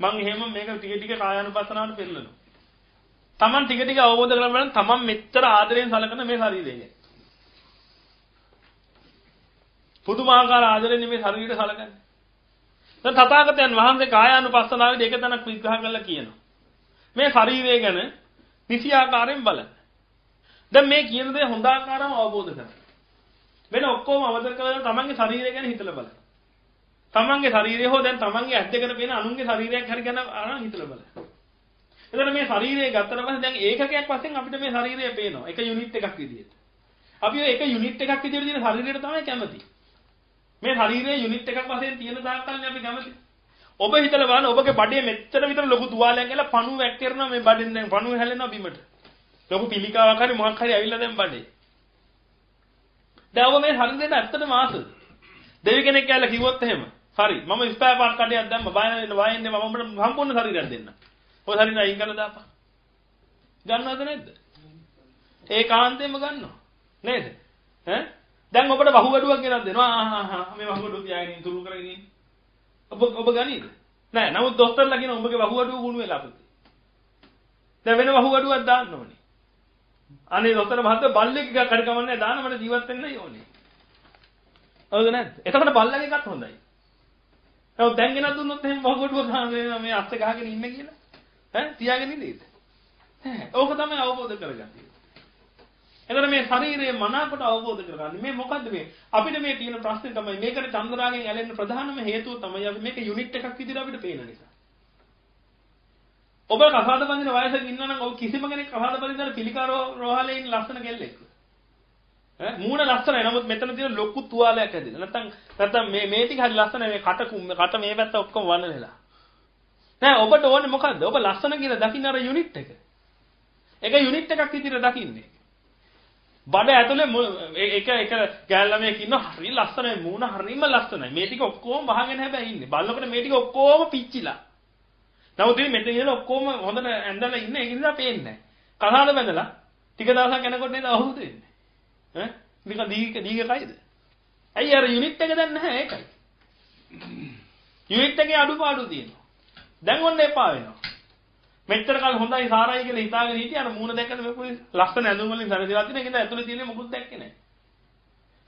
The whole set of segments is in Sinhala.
මම එහෙම මේක ටික ටික කායානුපස්සනාවට පෙන්නනවා. Taman ටික ටික අවබෝධ කරගන්න බලන්න තමන් මෙච්චර ආදරයෙන් සලකන මේ ශරීරය ගැන. පුදුමාකාර ආදරයෙන් මේ ශරීරය සලකන්නේ. දැන් තථාගතයන් වහන්සේ කායානුපස්සනාවේදී එක තැනක් විග්‍රහ කරලා කියනවා. මේ ශරීරය ගැන නිසියාකාරයෙන් බලන්න. දැන් මේ කියන දේ හොඳ ආකාරව අවබෝධ කරගන්න. වෙන ඔක්කොම අවබෝධ කරලා තමන්ගේ ශරීරය ගැන හිතලා බලන්න. තමන්ගේ ශරීරය හෝ දැන් තමන්ගේ ඇස් දෙකට පේන අනුන්ගේ ශරීරයක් හරි ගැන අරන් හිතලා බලන්න. එතකොට මේ ශරීරය ගත්තට පස්සේ දැන් ඒකකයක් වශයෙන් අපිට මේ ශරීරය පේනවා. එක යුනිට් එකක් විදියට. අපි ඔය එක යුනිට් එකක් විදියට තියෙන ශරීරයට තමයි කැමති. මේ ශරීරයේ යුනිට් එකක් වශයෙන් තියෙන තාක්කල්නේ අපි කැමති. ඔබ හිතලා බලන්න ඔබගේ බඩේ මෙච්චර විතර ලොකු තුවාලයක් ගිහලා පණුව වැක්කිරනවා මේ බඩෙන් දැන් පණුව හැලෙනවා බිමට. ලොකු පිළිකාවක් හරි මොකක් හරි ඇවිල්ලා දැන් බඩේ. දැන් ඔබ මේ ශරීරයට ඇත්තටම ආසද? දෙවි කෙනෙක් කියලා කිව්වොත් එහෙම. හරි මම ස්පෙයා පාර්ට් කඩයක් දැම්ම බය වෙන්නේ මම ඔබට සම්පූර්ණ ශරීරයක් දෙන්න. ඔය ශරීරය අයින් කරලා දාපන්. ගන්නවද නැද්ද? ඒකාන්තයෙන්ම ගන්නවා. නේද? ඈ දැන් ඔබට වහුවඩුවක් ගෙනත් දෙනවා. මේ වහුවඩුව තියාගෙන ඉන්න තුරු කරගෙන ඉන්න. ඔබ ගනීද? නෑ. නමුත් දොස්තරලා කියන ඔබගේ වහුවඩුව වුණු වෙලා අපිට. දැන් වෙන වහුවඩුවක් දාන්න ඕනේ. අනේ දොස්තර මහත්තයා බල්ලෙක් එකක් හරි කමන්නේ දාන්න මට ජීවත් වෙන්නයි ඕනේ. හවුද නැද්ද? එතකොට බල්ලගේ එකත් හොඳයි. නමුත් දැන් ගෙනත් දුන්නොත් එහෙනම් වහුවඩුව ගහගෙන මේ අස්සේ ගහගෙන ඉන්න කියලා. ඈ තියාගෙන ඉඳීද? ඈ ඕක තමයි අවබෝධ කරගන්නේ. එතන මේ ශරීරයේ මනාකොට අවබෝධ කරගන්න. මේ මොකද්ද මේ? අපිට මේ තියෙන ප්‍රශ්නේ තමයි මේකට චන්ද්‍රාගෙන් ඇලෙන්න ප්‍රධානම හේතුව තමයි අපි මේක යුනිට් එකක් විදිහට අපිට පේන නිසා. ඔබ කසාද බඳින වයසක ඉන්නවා නම් ඔබ කිසිම කෙනෙක් කසාද බඳින්න පිළිකා රෝහලේ ඉන්න ලස්සන කෙල්ලෙක්. ඈ මූණ ලස්සනයි. නමුත් මෙතන තියෙන ලොකු තුවාලයක් ඇදෙලා. නැත්තම් මේ ටික හරි ලස්සනයි. මේ කට මේ පැත්ත ඔක්කොම වන්න වෙලා. නෑ ඔබට ඕනේ මොකද්ද? ඔබ ලස්සන කියලා දකින්න අර යුනිට් එක. ඒක යුනිට් එකක් විදිහට දකින්නේ. බඩ ඇතුලේ එක ගෑල්ලාමයක් ඉන්නවා හරි ලස්සනයි මූණ හරිම ලස්සනයි. මේ ටික ඔක්කොම වහගෙන හැබැයි ඉන්නේ. බලනකොට මේ ටික ඔක්කොම පිච්චිලා. නමුත් මේ මෙතන ඉන්න ඔක්කොම හොඳට ඇඳලා ඉන්නේ ඒක නිසා පේන්නේ නැහැ. කසාද බැඳලා ටික දවසක් යනකොට නේද අවුරුදු වෙන්නේ. ඈ නිකන් දීග කයිද? ඇයි අර යුනිට් එක දැන් නැහැ ඒකයි. යුනිට් එකේ අඩුපාඩු තියෙනවා. දැන් ඔන්න එපා වෙනවා. මෙච්චර කාල හොඳයි සාරයි කියලා හිතාගෙන හිටියා අර මූණ දැක්කද මේ පොඩි ලස්සන ඇඳුම් වලින් සැරසිලා තියෙන එකද ඇතුලේ තියෙන මොකුත් දැක්කේ නැහැ.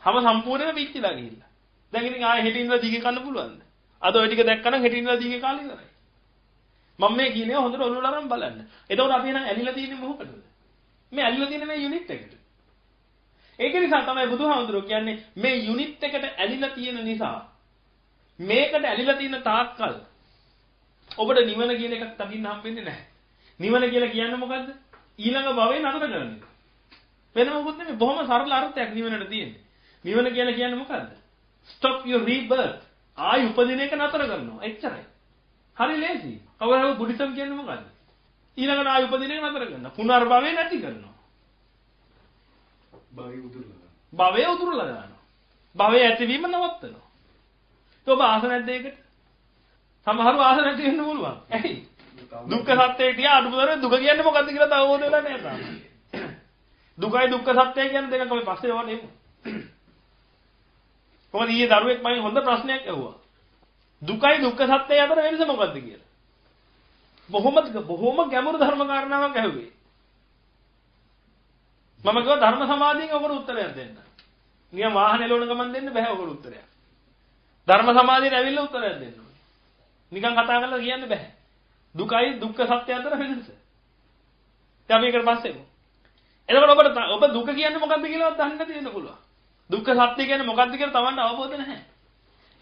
හැම සම්පූර්ණයෙන්ම පිච්චිලා ගිහිල්ලා. දැන් ඉතින් ආයෙ හෙටින් ඉඳලා දීගේ කන්න පුළුවන්ද? අද ওই ටික දැක්කනම් හෙටින් ඉඳලා දීගේ කාලේ ඉවරයි. මම මේ කියන්නේ හොඳට ඔළුවල අරන් බලන්න. එතකොට අපි එහෙනම් ඇලිලා තියෙන්නේ මොකටද? මේ ඇලිලා තියෙන්නේ මේ යුනිට් එකට. ඒක නිසා තමයි බුදුහාමුදුරුවෝ කියන්නේ මේ යුනිට් එකට ඇලිලා තියෙන නිසා මේකට ඇලිලා තියෙන තාක්කල් ඔබට නිවන කියන එකක් දකින්න හම්බෙන්නේ නැහැ. නිවන කියලා කියන්නේ මොකද්ද? ඊළඟ භවයේ නතර කරන එක. වෙන මොකුත් නෙමෙයි. බොහොම සරල අර්ථයක් නිවනට තියෙන්නේ. නිවන කියලා කියන්නේ මොකද්ද? Stop your rebirth. ආයි උපදින එක නතර කරනවා. එච්චරයි. හරි ලේසි. කවදාවත් බුද්ධිසම් කියන්නේ මොකද්ද? ඊළඟට ආයි උපදින එක නතර කරනවා. පුනර්භවය නැති කරනවා. භවය උදුරලා දානවා. භවයේ ඇතිවීම නවත්තනවා. ඔබ ආස නැද්ද ඒකට? සමහරව ආස නැති වෙන්න පුළුවන්. ඇයි? දුක්ඛ සත්‍යය තියා අනුබුදරේ දුක කියන්නේ මොකද්ද කියලා තව අවබෝධ වෙලා නැහැ තාම. දුකයි දුක්ඛ සත්‍යය කියන්නේ දෙකක් අපි පස්සේ වань එමු. කොහොමද ඊයේ දරුවෙක් මගෙන් හොඳ ප්‍රශ්නයක් ඇහුවා. දුකයි දුක්ඛ සත්‍යය අතර වෙනස මොකද්ද කියලා. බොහොම ගැඹුරු ධර්ම කාරණාවක් ඇහුවේ. මම කිව්වා ධර්ම සමාධියෙන් ඔකට උත්තරයක් දෙන්න. නිකන් වාහනේ ලෝණ ගමන් දෙන්න බෑ ඔකට උත්තරයක්. ධර්ම සමාධියෙන් ඇවිල්ලා උත්තරයක් දෙන්න ඕනේ. නිකන් කතා කරලා කියන්න බෑ. දුකයි දුක්ඛ සත්‍ය අතර වෙනස. දැන් අපි ඒකට පස්සේ එමු. එතකොට ඔබ දුක කියන්නේ මොකද්ද කියලාවත් දන්නේ නැති වෙන්න පුළුවන්. දුක්ඛ සත්‍ය කියන්නේ මොකද්ද කියලා Tamanට අවබෝධ නැහැ.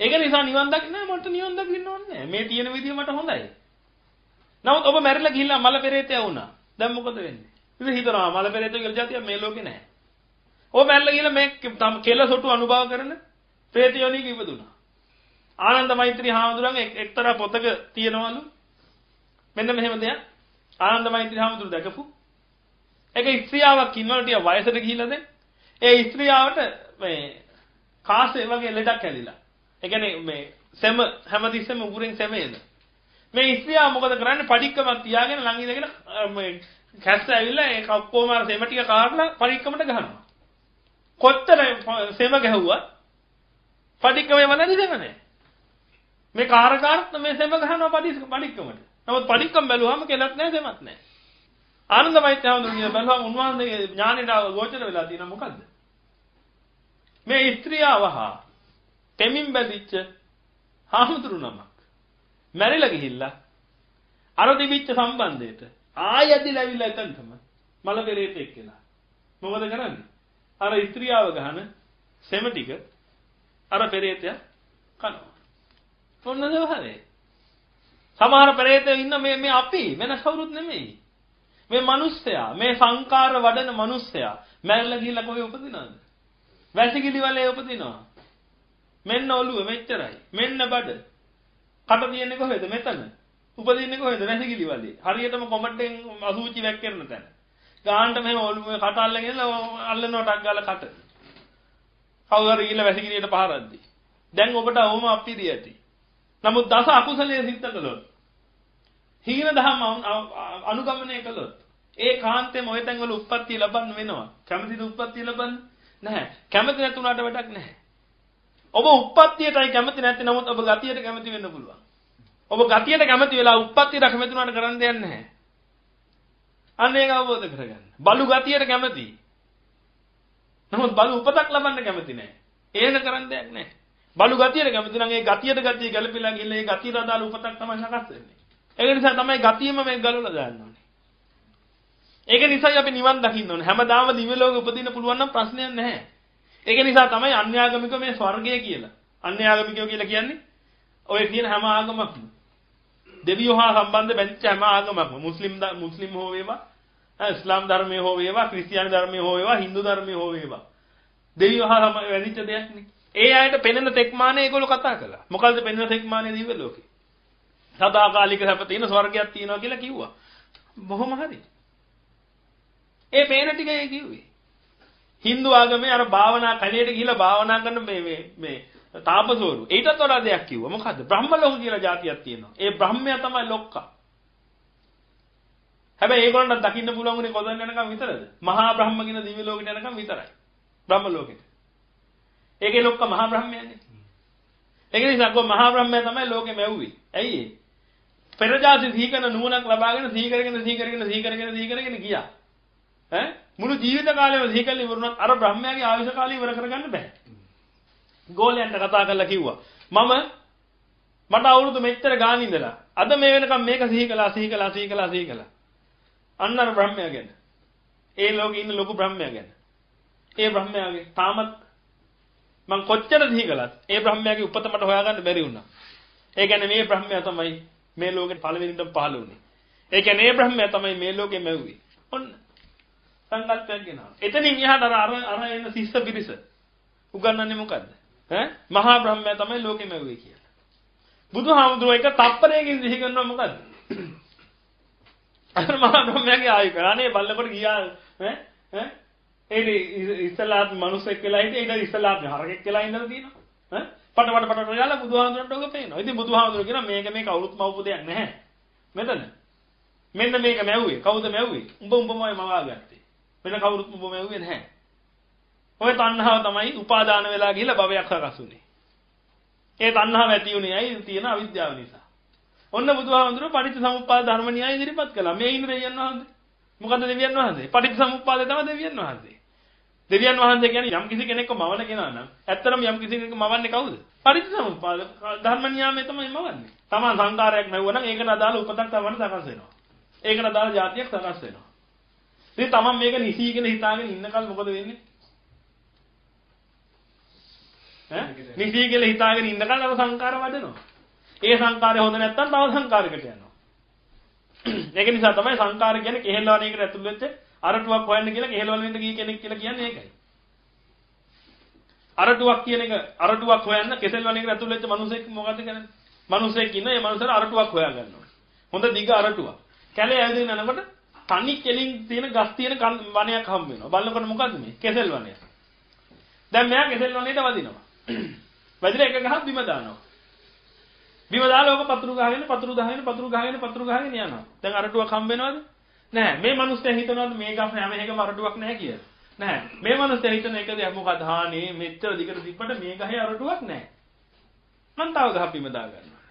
ඒක නිසා නිවන් දකින්න මට නිවන් දකින්න ඕනේ නැහැ. මේ තියෙන විදිය මට හොඳයි. නමුත් ඔබ මැරිලා ගිහිල්ලා මල පෙරේතය වුණා. දැන් මොකද වෙන්නේ? ඉතින් හිතනවා මල පෙරේතය කියලා જાතියක් මේ ලෝකේ නැහැ. ඔබ මැරිලා ගිහිල්ලා මේ කෙල සොටු අනුභව කරන ප්‍රේතයෝනික ඉපදුණා. ආනන්ද මෛත්‍රී හාමුදුරන්ගේ එක්තරා පොතක තියෙනවලු මෙන්න මෙහෙම දෙයක් ආනන්ද මෛත්‍රී හාමුදුරුවෝ දැකපු එක ස්ත්‍රියාවක් ඉන්නවලු ටික වයසට ගිහිල්ලා දැන් ඒ ස්ත්‍රියාවට මේ කාසේ වගේ ලෙඩක් ඇලිලා ඒ කියන්නේ මේ සෙම හැමතිස්සෙම උගුරෙන් සෙමේද මේ ස්ත්‍රියාව මොකද කරන්නේ පඩික්කමක් තියාගෙන ළඟ ඉඳගෙන මේ කැස්ස ඇවිල්ලා ඒක ඔක්කොම අර සෙම ටික කාරලා පඩික්කමට ගහනවා කොච්චර සෙම ගැහුවා පඩික්කමේ වලදී දෙම නැහැ මේ කාර්කාරත් මේ සෙම ගහනවා පඩික්කමට. නමුත් පඩික්කම බැලුවාම කෙලක් නැහැ සෙමත් නැහැ. ආනන්දමයිත් හඳුන් කියන බැලුවාම උන්වහන්සේගේ ඥානෙට ගෝචර වෙලා තියෙනවා මොකද්ද? මේ ස්ත්‍රියවහා තෙමින් බැඳිච්ච හාමුදුරු නමක් මැරිලා ගිහිල්ලා අර තිබිච්ච සම්බන්ධයට ආයෙදිලා ඇවිල්ලා එතනටම මල පෙරේතෙක් කියලා. මොකද කරන්නේ? අර ස්ත්‍රියව ගහන සෙම ටික අර පෙරේතයා කනවා. ඔන්න දවහනේ. සමහර පෙරේතයෝ ඉන්න මේ අපි වෙන කවුරුත් නෙමෙයි. මේ මිනිස්සයා මේ සංකාර වඩන මිනිස්සයා මැරලා ගිහිල්ලා කොහේ උපදිනවද? වැසිකිලි වලේ උපදිනවා. මෙන්න ඔළුව මෙච්චරයි. මෙන්න බඩ. කට තියෙන්නේ කොහෙද? මෙතන. උපදින්නේ කොහෙද? වැසිකිලි වලේ. හරියටම කොමඩෙන් අසුචි වැක්කෙන්න තැන. ගානට මෙහෙම ඔළුවේ කට අල්ලගෙන අල්ලනවා ටක් ගාලා කට. කවුරු හරි ගිහලා වැසිකිලියට පහරද්දි. දැන් ඔබට අවම අපිරිය ඇති. නමුත් දස අකුසලයේ සිද්ධ කළොත් හීන දහම අනුගමනය කළොත් ඒ කාන්තේම ඔය තැන් වල උප්පත්තිය ලබන්න වෙනවා. කැමතිද උප්පත්තිය ලබන්න? නැහැ. කැමති නැතුණාට වැඩක් නැහැ. ඔබ උප්පත්තියටයි කැමති නැති නමුත් ඔබ ගතියට කැමති වෙන්න පුළුවන්. ඔබ ගතියට කැමති වෙලා උප්පත්තියට කැමති වුණාට කරන්න දෙයක් නැහැ. අන්න ඒක අවබෝධ කරගන්න. බලු ගතියට කැමති. නමුත් බලු උපතක් ලබන්න කැමති නැහැ. ඒක කරන්න දෙයක් නැහැ. බලු ගතියට කැමති නම් ඒ ගතිය ගැලපිලා ගිහලා ඒ ගතියට අදාළ උපතක් තමයි සකස් වෙන්නේ. ඒක නිසා තමයි ගතියම මේ ගලවලා දාන්න ඕනේ. ඒක නිසායි අපි නිවන් දකින්න ඕනේ. හැමදාම දිව්‍ය ලෝකෙ උපදින්න පුළුවන් නම් ප්‍රශ්නයක් නැහැ. ඒක නිසා තමයි අන්‍යාගමික මේ ස්වර්ගය කියලා. අන්‍යාගමිකයෝ කියලා කියන්නේ ඔය කියන හැම ආගමක්ම. දෙවියෝ හා සම්බන්ධ බැඳිච්ච හැම ආගමක්ම. මුස්ලිම් හෝ වේවා, ඉස්ලාම් ධර්මයේ හෝ වේවා, ක්‍රිස්තියානි ධර්මයේ හෝ වේවා, හින්දු ධර්මයේ හෝ වේවා. දෙවියෝ හා බැඳිච්ච දෙයක් නේ. ඒ අයට පෙනෙන තෙක්මානේ ඒගොල්ලෝ කතා කළා. මොකද්ද පෙනෙන තෙක්මානේ දිව්‍ය ලෝකේ? සදාකාලික සැප තියෙන ස්වර්ගයක් තියෙනවා කියලා කිව්වා. බොහොම හරි. ඒ පේන ටිකයි කිව්වේ. Hindu ආගමේ අර භාවනා කණේට ගිහිලා භාවනා කරන මේ තාපසවරු. ඊටත් වඩා දෙයක් කිව්වා. මොකද්ද? බ්‍රහ්ම ලෝක කියලා જાතියක් තියෙනවා. ඒ බ්‍රහ්මයා තමයි ලොක්කා. හැබැයි ඒගොල්ලන්ට දකින්න පුළුවන් උනේ කොතන යනකම් විතරද? මහා බ්‍රහ්ම කියන දිව්‍ය ලෝකෙට යනකම් විතරයි. බ්‍රහ්ම ලෝකෙට. ඒකේ ලොක්ක මහා බ්‍රහ්මයානේ. ඒක නිසා කො මහා බ්‍රහ්මයා තමයි ලෝකෙම ඇව්වේ. ඇයි ඒ? පෙරජාති සීකරන නුවණක් ලබාගෙන සීකරගෙන ගියා. ඈ මුළු ජීවිත කාලෙම සීකල්ලි වරුණත් අර බ්‍රහ්මයාගේ ආයුෂ කාලය ඉවර කරගන්න බෑ. ගෝලයන්ට කතා කරලා කිව්වා මට අවුරුදු මෙච්චර ගාන ඉඳලා අද මේ වෙනකම් මේක සීකලා. අන්න අර බ්‍රහ්මයා ගැන. ඒ ලෝකේ ඉන්න ලොකු බ්‍රහ්මයා ගැන. ඒ බ්‍රහ්මයාගේ තාමත් මං කොච්චර සීකලත් ඒ බ්‍රහ්මයාගේ උපත මට හොයාගන්න බැරි වුණා. ඒ කියන්නේ මේ බ්‍රහ්මයා තමයි මේ ලෝකෙට පළවෙනිට පහළ වුණේ. ඒ කියන්නේ මේ බ්‍රහ්මයා තමයි මේ ලෝකෙම ඇව්වේ. ඔන්න සංකල්පයක් ගෙනාවා. එතනින් එහාට අර එන ශිෂ්‍ය පිරිස උගන්වන්නේ මොකද්ද? මහා බ්‍රහ්මයා තමයි ලෝකෙම ඇව්වේ කියලා. බුදුහාමුදුරුවෝ එක තප්පරයකින් සිහි කරනවා මොකද්ද? අර මහා බ්‍රහ්මයාගේ ආයු කරානේ බල්ලකොට ගියා ඒ ඉස්ලාම් මිනිස්සෙක් කියලා හිටියේ ඊට ඉස්ලාම් හරකෙක් කියලා ඉඳලා තියෙනවා. පට යාලා බුදුහාමුදුරන්ට ඔක පේනවා. ඉතින් බුදුහාමුදුරුවෝ කියනවා මේක කවුරුත් මවපු දෙයක් නැහැ. මෙතන. මෙන්න මේක මැව්වේ. කවුද මැව්වේ? උඹමයි මවා ගත්තේ. වෙන කවුරුත් උඹ මැව්වේ නැහැ. ඔය තණ්හාව තමයි උපාදාන වෙලා ගිහිල්ලා භවයක් සකස් උනේ. ඒ තණ්හාව ඇති උනේ ඇයි? තියෙන අවිද්‍යාව නිසා. ඔන්න බුදුහාමුදුරුවෝ පටිච්චසමුප්පාද ධර්ම න්‍යාය ඉදිරිපත් කළා. මේ ඉන්න දෙවියන් වහන්සේ. මොකද්ද දෙවියන් වහන්සේ? පටිච්චසමුප්පාදේ තමයි දෙවියන් වහන්සේ. දෙවියන් වහන්සේ කියන්නේ යම් කිසි කෙනෙක්ව මවන කෙනා නම් ඇත්තටම යම් කිසි කෙනෙක්ව මවන්නේ කවුද? පටිච්චසමුප්පාද ධර්ම න්‍යායය තමයි මවන්නේ. තමන් සංකාරයක් නැවුවා නම් ඒකට අදාළ උපතක් තමන් සකස් වෙනවා. ඒකට අදාළ જાතියක් සකස් වෙනවා. ඉතින් තමන් මේක නිසී කියලා හිතාගෙන ඉන්නකල් මොකද වෙන්නේ? නිසී කියලා හිතාගෙන ඉන්නකල් අර සංකාර වඩනවා. ඒ සංකාරය හොඳ නැත්තම් තව සංකාරයකට යනවා. ඒක නිසා තමයි සංකාර කියන්නේ කෙහෙල් වණේකට ඇතුල් වෙච්ච අරටුවක් හොයන්න කියලා කෙහෙල් වලින්ද ගිය කෙනෙක් කියලා කියන්නේ ඒකයි. අරටුවක් කියන එක අරටුවක් හොයන්න කෙසෙල් වණේකට ඇතුල් වෙච්ච මිනිසෙක් මොකද කරන්නේ? මිනිසෙක් ඉන්න ඒ මිනිසාර අරටුවක් හොයා ගන්නවා. හොඳ දිග අරටුවක්. කැලේ ඇවිදින්න යනකොට තනි කෙලින් තියෙන ගස් තියෙන වණයක් හම්බ වෙනවා. බලනකොට මොකද්ද මේ? කෙසෙල් වණය. දැන් මෙයා කෙසෙල් වණේට වදිනවා. වැදිලා එක ගහක් බිම දානවා. බිම දාලා ඔක පතුරු ගහගෙන යනවා. දැන් අරටුවක් හම්බ වෙනවද? නැහැ. මේ මිනිස්සයා හිතනවාද මේ ගස් හැම එකම අරටුවක් නැහැ කියලා? නැහැ. මේ මිනිස්සයා හිතන එක දෙයක් මොකද? හානේ මෙච්චර දිගට තිබ්බට මේ ගහේ අරටුවක් නැහැ. මං තව ගහක් බිම දා ගන්නවා.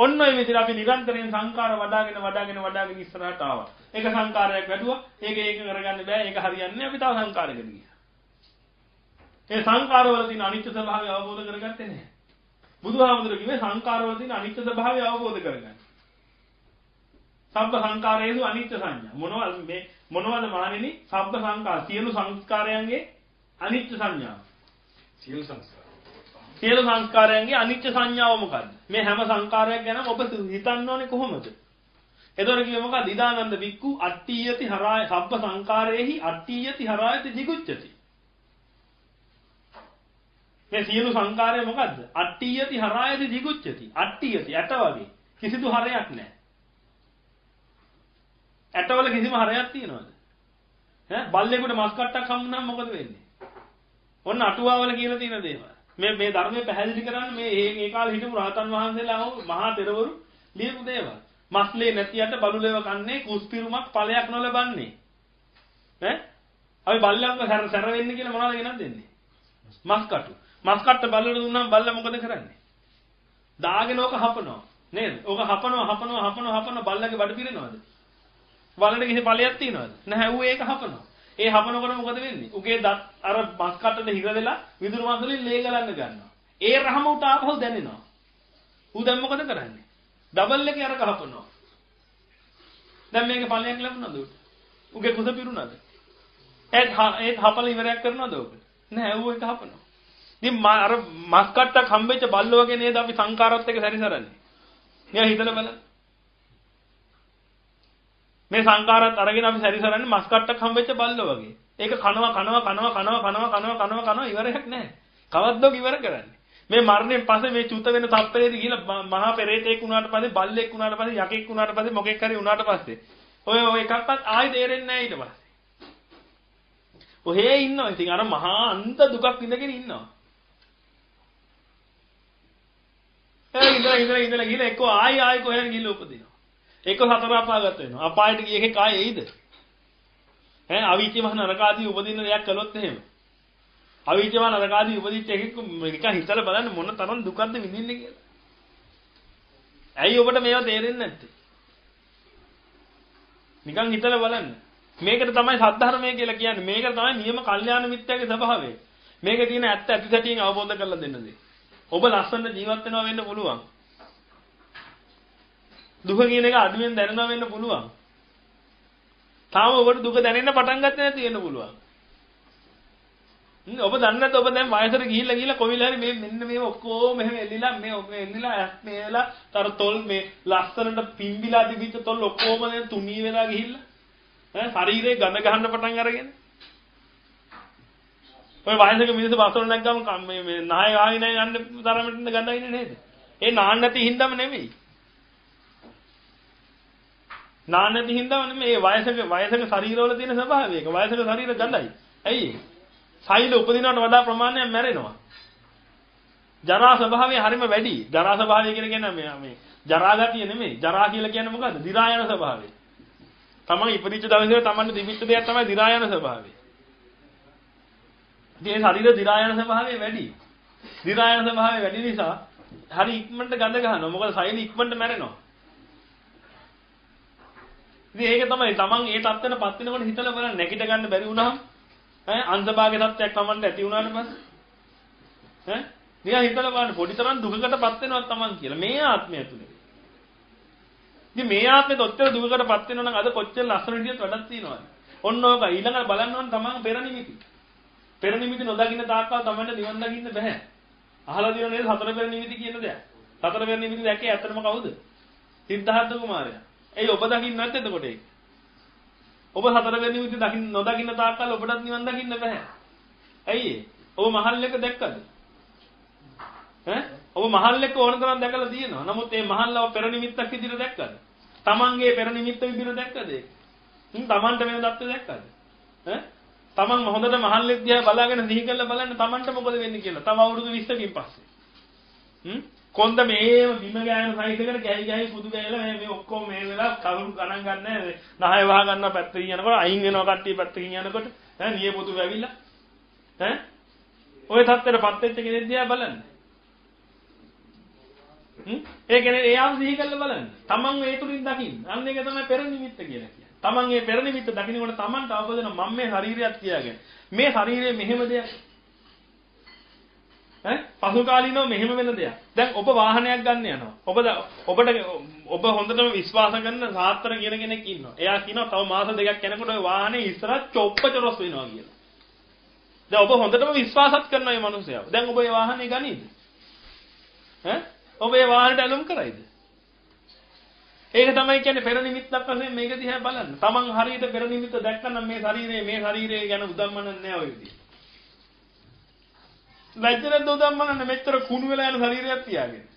ඔන්න ඔය විදිහට අපි නිරන්තරයෙන් සංකාර වඩාගෙන ඉස්සරහට ආවා. එක සංකාරයක් වැඩුවා. ඒක කරගන්න බෑ. ඒක හරියන්නේ නැහැ. අපි තව සංකාරයකට ගියා. ඒ සංකාරවල තියෙන අනිත්‍ය ස්වභාවය අවබෝධ කරගත්තේ නැහැ. බුදුහාමුදුරුවෝ කිව්වේ සංකාරවල තියෙන අනිත්‍ය ස්වභාවය අවබෝධ කරගන්න. සබ්බ සංකාරයේසු අනිත්‍ය සංඥා. මොනවද මානෙනි? සබ්බ සංකාර සියලු සංස්කාරයන්ගේ අනිත්‍ය සංඥාව. සියලු සංස්කාරයන්ගේ අනිත්‍ය සංඥාව මොකද්ද? මේ හැම සංකාරයක් ගැනම ඔබ හිතන්න ඕනේ කොහොමද? එතකොට කිව්වේ මොකද්ද? ඉදානන්ද වික්ඛු අට්ඨියති හරාය සබ්බ සංකාරයේහි අට්ඨියති හරායති jigucchati. මේ සියලු සංකාරය මොකද්ද? අට්ඨියති හරායති jigucchati. අට්ඨියති ඇට වගේ. කිසිදු හරයක් නැහැ. ඇටවල කිසිම හරයක් තියනවද? බල්ලෙකුට මස් කට්ටක් හම්බුනම මොකද වෙන්නේ? ඔන්න අටුවාවල කියලා තියෙන දේවල්. මේ ධර්මයේ පැහැදිලි කරන්නේ මේ ඒ කාලේ හිටපු රහතන් වහන්සේලා මහා තෙරවරු ලියපු දේවල්. මස්ලේ නැතියට බලුලෙව කන්නේ කුස්පිරුමක් ඵලයක් නොලබන්නේ. අපි බල්ලන්ව සැර වෙන්නේ කියලා මොනවද ගෙනත් දෙන්නේ? මස් කටු. මස් කට්ට බල්ලට දුන්නාම බල්ලා මොකද කරන්නේ? දාගෙන ඕක හපනවා. නේද? ඕක හපනවා බල්ලගේ බඩ පිරෙනවද? බලන්න කිසි ඵලයක් තියනවද? නැහැ. ඌ ඒක හපනවා. ඒ හපනකොට මොකද වෙන්නේ? උගේ දත් අර මස් කට්ටට හිර වෙලා විදුරු මස් වලින් ලේ ගලන්න ගන්නවා. ඒ රහම උට ආපහු දැනෙනවා. ඌ දැන් මොකද කරන්නේ? ඩබල් එකේ අර කහපනවා. දැන් මේකේ ඵලයක් ලැබුණාද උට? උගේ කුස පිරුණාද? ඒක හපල ඉවරයක් කරනවද උක? නැහැ. ඌ ඒක හපනවා. ඉතින් අර මස් කට්ටක් හම්බෙච්ච බල්ලෝ වගේ නේද අපි සංකාරات එක සැරිසරන්නේ. මෙයා හිතලා බලන්න. මේ සංකාරات අරගෙන අපි සැරිසරන්නේ මස් කට්ටක් හම්බෙච්ච බල්ලෝ වගේ. ඒක කනවා ඉවරයක් නැහැ. කවද්දෝ ඉවර කරන්නේ. මේ මරණයෙන් පස්සේ මේ චුත වෙන තප්පරේදී ගිහලා මහා පෙරේතෙක් වුණාට පස්සේ බල්ලෙක් වුණාට පස්සේ යකෙක් වුණාට පස්සේ මොකෙක් හරි වුණාට පස්සේ ඔය එකක්වත් ආයි තේරෙන්නේ නැහැ ඊට පස්සේ. ඔහේ ඉන්නවා. ඉතින් අර මහා අන්ත දුකක් විඳගෙන ඉන්නවා. ඉඳලා ගිහලා එක්ක ආයි කොහෙන් ගිහලා උපදිනවා. ඒක සතර අපාගත වෙනවා. අපායට ගිය එකේ කාය එයිද? අවීච මහ නරකාදී උපදින්න දෙයක් කළොත් එහෙම. අවීච මහ නරකාදී උපදිච්ච එකෙක් නිකන් හිතලා බලන්න මොන තරම් දුකක්ද විඳින්නේ කියලා. ඇයි ඔබට මේවා තේරෙන්නේ නැත්තේ? නිකන් හිතලා බලන්න. මේකට තමයි සද්ධර්මය කියලා කියන්නේ. මේකට තමයි නියම කල්යාණ මිත්‍යාගේ ස්වභාවය. මේකේ තියෙන ඇත්ත ඇති සැටියෙන් අවබෝධ කරලා දෙන්න දෙයි. ඔබ ලස්සන ජීවත් වෙනවා වෙන්න පුළුවන්. දුක කියන එක අඩුවෙන් දැනෙනවා වෙන්න පුළුවන්. තාම ඔබට දුක දැනෙන්න පටන් ගත්තේ නැති වෙන්න පුළුවන්. ඔබ දන්නේ නැද්ද ඔබ දැන් වයසට ගිහිල්ලා කොවිල හරි මෙන්න මේ ඔක්කොම මෙහෙම එල්ලිලා ඇස් මේලා තර තොල් මේ ලස්සනට පිම්බිලා තිබිච්ච තොල් ඔක්කොම දැන් තුනී වෙලා ගිහිල්ලා ශරීරේ ගඳ ගන්න පටන් අරගෙන ඔය වයසක මිනිස්සු බස්සන නැග්ගම මේ නාය ආවිනය යන්න තරමට ගඳයිනේ නේද? ඒ නාන්න නැති හින්දාම නෙමෙයි. නාන්න නැති හින්දාම නෙමෙයි. ඒ වයසක ශරීරවල තියෙන ස්වභාවය ඒක. වයසක ශරීර ගඳයි. ඇයි ඒ? සෛල උපදිනවට වඩා ප්‍රමාණයක් මැරෙනවා. ජරා ස්වභාවය හරිම වැඩි. ජරා ස්වභාවය කියලා කියන්නේ මේ ජරා ගතිය නෙමෙයි. ජරා කියලා කියන්නේ මොකද්ද? දි รา යන ස්වභාවය. තමන් ඉපදිච්ච දවසේ තමන්ට තිබිච්ච දෙයක් තමයි දි รา යන ස්වභාවය. ඉතින් ඒ ශරීර දි รา යන ස්වභාවය වැඩි. දි รา යන ස්වභාවය වැඩි නිසා හරි ඉක්මනට ගඳ ගන්නවා. මොකද සෛල ඉක්මනට මැරෙනවා. ඉතින් ඒක තමයි තමන් ඒ තත්ත්වෙටපත් වෙනකොට හිතලා බලන්න නැගිට ගන්න බැරි වුණාම අන්තභාගයේ තත්ත්වයක් තමන්ට ඇති වුණාට පස්සේ නිකන් හිතලා බලන්න පොඩි තරම් දුකකටපත් වෙනවා තමන් කියලා මේ ආත්මය තුනේ. ඉතින් මේ ආත්මෙත් ඔච්චර දුකකටපත් වෙනවා නම් අද කොච්චර ලස්සන විදියට වැඩක් තියෙනවද? ඔන්න ඕක ඊළඟට බලන්න ඕන තමන් පෙර නිමිති. පෙර නිමිති නොදකින්න තාක්කල් තමන්ට නිවන් දකින්න බෑ. අහලා තියෙන නේද සතර පෙර නිමිති කියන දෙයක්. සතර පෙර නිමිති දැක්කේ ඇත්තටම කවුද? සිද්ධාර්ථ කුමාරයා. ඒ ඔබ දකින්න නැත්ද එතකොට ඒක? ඔබ සතර පෙර නිමිති නොදකින්න තාක්කල් ඔබටත් නිවන් දකින්න බෑ. ඇයි ඒ? ඔබ මහල් එක දැක්කද? ඔබ මහල් එක ඕන තරම් දැකලා තියෙනවා. නමුත් මේ මහල්ලව පෙර නිමිත්තක් විදිහට දැක්කද? තමන්ගේ පෙර නිමිත්ත විදිහට දැක්කද ඒක? තමන්ට වෙන දත්ත දැක්කද? තමන් හොඳට මහල්ලෙක් දිහා බලාගෙන සිහි කරලා බලන්න තමන්ට මොකද වෙන්නේ කියලා. තව අවුරුදු 20කින් පස්සේ. කොන්ද මේම බිම ගෑන සයිසකට ගැහි පුදු ගෑලා මේ ඔක්කොම මේ වෙලා කවුරු ගණන් ගන්නෑ. නහය වහ ගන්නවා පැත්තකින් යනකොට අයින් වෙනවා කට්ටිය පැත්තකින් යනකොට නියපොතු වැවිලා. ඔය තත්ත්වෙටපත් වෙච්ච කෙනෙක් දිහා බලන්න. ඒ කියන්නේ එයාම සිහි කරලා බලන්න. තමන් ඒ තුලින් දකින්න. අන්න ඒක තමයි පෙර නිමිත්ත කියලා කියන්නේ. තමන් මේ පෙර නිමිත්ත දකින්නකොට තමන්ට අවබෝධ වෙනවා මම මේ ශරීරයත් කියාගෙන. මේ ශරීරය මෙහෙම දෙයක්. පසු කාලීනව මෙහෙම වෙන දෙයක්. දැන් ඔබ වාහනයක් ගන්න යනවා. ඔබ හොඳටම විශ්වාස කරන සාත්‍තර කියන කෙනෙක් ඉන්නවා. එයා කියනවා තව මාස දෙකක් යනකොට ඔය වාහනේ ඉස්සරහ චොප්පචරොස් වෙනවා කියලා. දැන් ඔබ හොඳටම විශ්වාසත් කරනවා මේ මිනිහයාව. දැන් ඔබ මේ වාහනේ ගනීද? ඔබ මේ වාහනට ඇලුම් කරයිද? ඒක තමයි කියන්නේ පෙර නිමිත්තක් වශයෙන් මේක දිහා බලන්න. Taman හරියට පෙර නිමිත්ත දැක්කනම් මේ ශරීරය ගැන උදම්මනක් නෑ ඔය විදිහ. ලැජ්ජනද උදම්මනන්නේ මෙච්චර කුණු වෙලා යන ශරීරයක් තියාගෙන.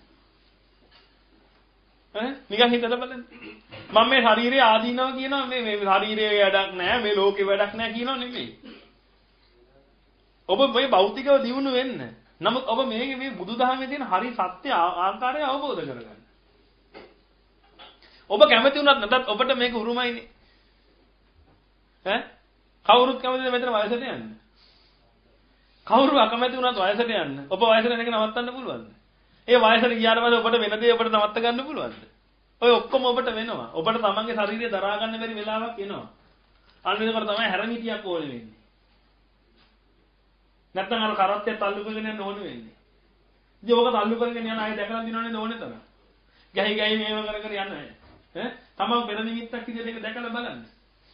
නිකන් හිතලා බලන්න. මම මේ ශරීරය ආදීනවා කියනවා මේ ශරීරයේ වැඩක් නෑ මේ ලෝකේ වැඩක් නෑ කියනවා නෙමෙයි. ඔබ මේ භෞතිකව දියුණු වෙන්න. නමුත් ඔබ මේ බුදුදහමේ තියෙන හරි සත්‍ය ආකාරය අවබෝධ කරගන්න. ඔබ කැමති වුණත් නැත්නම් ඔබට මේක උරුමයිනේ. කවුරුත් කැමතිද මෙතන වයසට යන්න? කවුරු අකමැති වුණත් වයසට යන්න. ඔබ වයසට යන එක නවත්තන්න පුළුවන්ද? ඒ වයසට ගියාට පස්සේ ඔබට වෙන දේ ඔබට නවත්ත ගන්න පුළුවන්ද? ඔය ඔක්කොම ඔබට වෙනවා. ඔබට තමන්ගේ ශරීරය දරා ගන්න බැරි වෙලාවක් එනවා. අන්න ඒකට තමයි හැරමිටියක් ඕනේ වෙන්නේ. නැත්නම් අර කරත්තේ තල්ලු කරගෙන යන්න ඕනේ වෙන්නේ. ඉතින් ඔබ තල්ලු කරගෙන යන අය දැකලා දිනවනේ ඕනේ තමයි. ගැහි මේව කර කර යන අය. තමන් පෙර නිමිත්තක් විදිහට ඒක දැකලා බලන්න.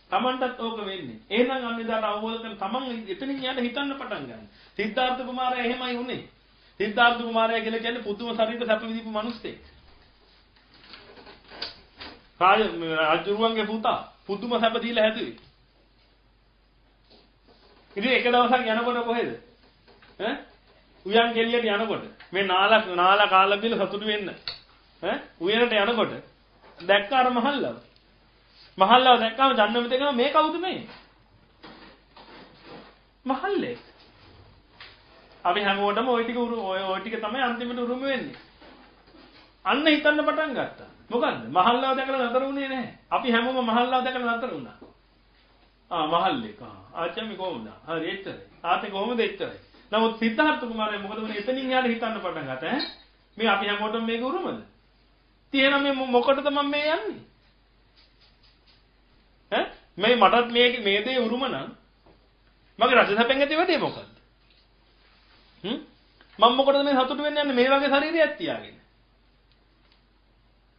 තමන්ටත් ඕක වෙන්නේ. එහෙනම් අනිදාට අවබෝධ කරගන්න තමන් එතනින් යාට හිතන්න පටන් ගන්න. සිද්ධාර්ථ කුමාරයා එහෙමයි වුනේ. සිද්ධාර්ථ කුමාරයා කියලා කියන්නේ පුදුම ශරීර සැප විඳිපු මිනිස්සෙක්. රාජුරුවන්ගේ පුතා පුදුම සැප දීලා හැදුවේ. ඉතින් එක දවසක් යනකොට කොහෙද? උයන් ගෙලියට යනකොට මේ නාලා කාලා බිල සතුටු වෙන්න. උයනට යනකොට දැක්ක අර මහල්ලව. මහල්ලව දැක්කම ජන්නමිත කියනවා මේ කවුද මේ? මහල්ලේ. අපි හැමෝටම ওই ටික තමයි අන්තිමට උරුම වෙන්නේ. අන්න හිතන්න පටන් ගත්තා. මොකද්ද? මහල්ලව දැකලා නතර වුණේ නැහැ. අපි හැමෝම මහල්ලව දැකලා නතර වුණා. මහල්ලේ ආච්චි කොහොමද? හරි එච්චරයි. ආතේ කොහොමද එච්චරයි. නමුත් සිද්ධාර්ථ කුමාරයා මොකද වුනේ? එතනින් යාට හිතන්න පටන් ගත්තා. මේ අපි හැමෝටම මේක උරුමද? තියෙන මේ මොකටද මම මේ යන්නේ? මේ මටත් මේ දේ උරුම නම් මගේ රජසැපෙන් ඇති වැඩේ මොකද්ද? මම මොකටද මේ සතුටු වෙන්න යන්නේ මේ වගේ ශරීරයක් තියාගෙන?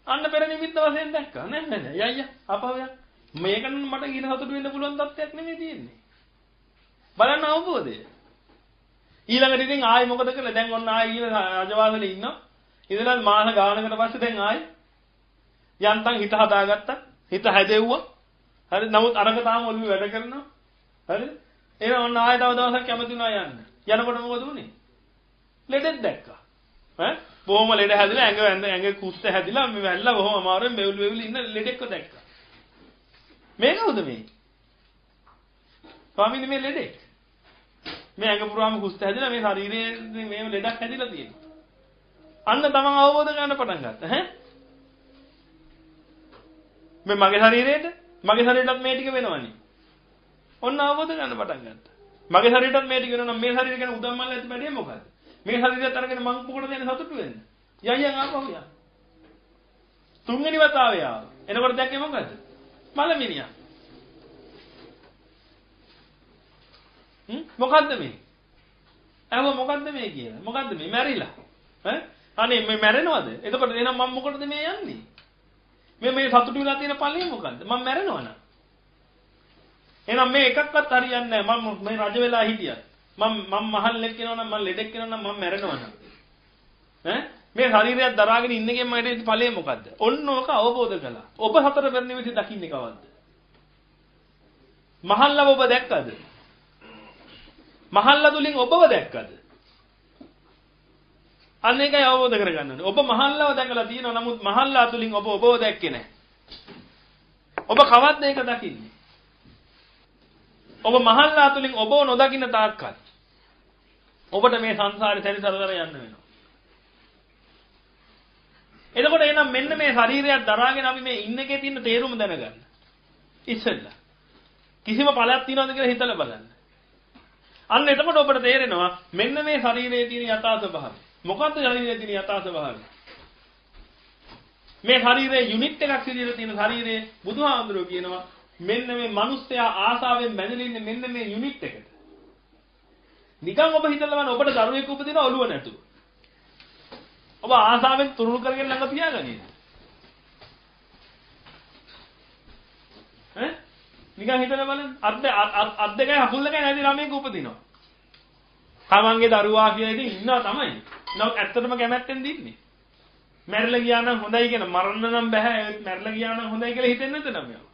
අන්න පෙර නිමිත්ත වශයෙන් දැක්කා නෑ යයියා අපහවයක් මේක නම් මට ඊන සතුටු වෙන්න පුළුවන් තත්ත්වයක් නෙමෙයි තියෙන්නේ. බලන්න අවබෝධය. ඊළඟට ඉතින් ආයි මොකද කළේ? දැන් ඔන්න ආයි ඊළ රජවාසලේ ඉන්නවා. ඉඳලා මාස ගානකට පස්සේ දැන් ආයි යන්තම් හිත හදාගත්තා. හිත හැදෙව්වා. හරි නමුත් අරක තාම ඔළුවේ වැඩ කරනවා. හරි? එහෙනම් ඔන්න ආයෙ තව දවසක් කැමති වුණා යන්න. යනකොට මොකද උනේ? ලෙඩෙක් දැක්කා. බොහොම ලෙඩ හැදිලා ඇඟ කුස්ත හැදිලා මේ වැල්ලා බොහොම අමාරුවෙන් මෙවුලි ඉන්න ලෙඩෙක්ව දැක්කා. මේ කවුද මේ? ස්වාමීනි මේ ලෙඩෙක්. මේ ඇඟ පුරාම කුස්ත හැදිලා මේ ශරීරයේ මේ ලෙඩක් හැදිලා තියෙනවා. අන්න තමන් අවබෝධ කරගන්න පටන් ගත්තා. මේ මගේ ශරීරයටත් මේ ටික වෙනවනේ. ඔන්න අවබෝධ කරගන්න පටන් ගත්තා. මගේ ශරීරයටත් මේ ටික වෙනවා. මේ ශරීරය ගැන උදම්මල්ල ඇති බැදී මොකද්ද? මේ ශරීරයත් අරගෙන මං මොකටද යන්නේ සතුටු වෙන්න? යයියන් ආපහු යා. තුන්වෙනි වතාවේ ආවා. එනකොට දැක්කේ මොකද්ද? මලමිනියා. මොකද්ද මේ? මොකද්ද මේ කියලා? මොකද්ද මේ මැරිලා? අනේ මේ මැරෙනවද? එතකොට එහෙනම් මම මොකටද මේ යන්නේ? මේ සතුටු වෙලා තියෙන ඵලය මොකද්ද? මම මැරෙනවනම්. එහෙනම් මේ එකක්වත් හරියන්නේ නැහැ. මම මේ රජ වෙලා හිටියත්. මම මහල්ලෙක් වෙනවනම් මම ලෙඩෙක් වෙනවනම් මම මැරෙනවනම්. මේ ශරීරයක් දරාගෙන ඉන්නකෙම මට ඵලය මොකද්ද? ඔන්න ඕක අවබෝධ කළා. ඔබ හතර වෙනි විදිහ දකින්නේ කවද්ද? මහල්ලව ඔබ දැක්කද? මහල්ල තුලින් ඔබව දැක්කද? අන්න ඒකයි අවබෝධ කරගන්න ඕනේ. ඔබ මහල්ලව දැකලා තියෙනවා. නමුත් මහල්ලා තුලින් ඔබව දැක්කේ නැහැ. ඔබ කවද්ද ඒක දකින්නේ? ඔබ මහල්ලා තුලින් ඔබව නොදකින්න තාක්කල් ඔබට මේ සංසාරේ සැරිසරදර යන්න වෙනවා. එතකොට එහෙනම් මෙන්න මේ ශරීරයක් දරාගෙන අපි මේ ඉන්න එකේ තියෙන තේරුම දැනගන්න. ඉස්සෙල්ලා කිසිම ඵලයක් තියනවද කියලා හිතලා බලන්න. අන්න එතකොට ඔබට තේරෙනවා මෙන්න මේ ශරීරයේ තියෙන යථා ස්වභාවය. මොකද්ද ශරීරයේ තියෙන යථා ස්වභාවය? මේ ශරීරයේ යුනිට් එකක් විදිහට තියෙන ශරීරයේ බුදුහාමුදුරුවෝ කියනවා මෙන්න මේ මිනිස්සයා ආසාවෙන් බැඳලා ඉන්නේ මෙන්න මේ යුනිට් එකට. නිකන් ඔබ හිතලා බලන්න ඔබට දරුවෙක් උපදින ඔළුව නැතුව. ඔබ ආසාවෙන් තුරුළු කරගෙන ළඟ තියාගන්නේ. ඈ? නිකන් හිතලා බලන්න අත් දෙකයි අකුල් දෙකයි නැති ළමයෙක් උපදිනවා. තමන්ගේ දරුවා කියලා ඉතින් ඉන්නවා තමයි. නමුත් ඇත්තටම කැමැත්තෙන් දින්නේ. මැරිලා ගියා නම් හොඳයි කියන මරන්න නම් බෑ. මැරිලා ගියා නම් හොඳයි කියලා හිතෙන්නේ නැද්ද ළමයා?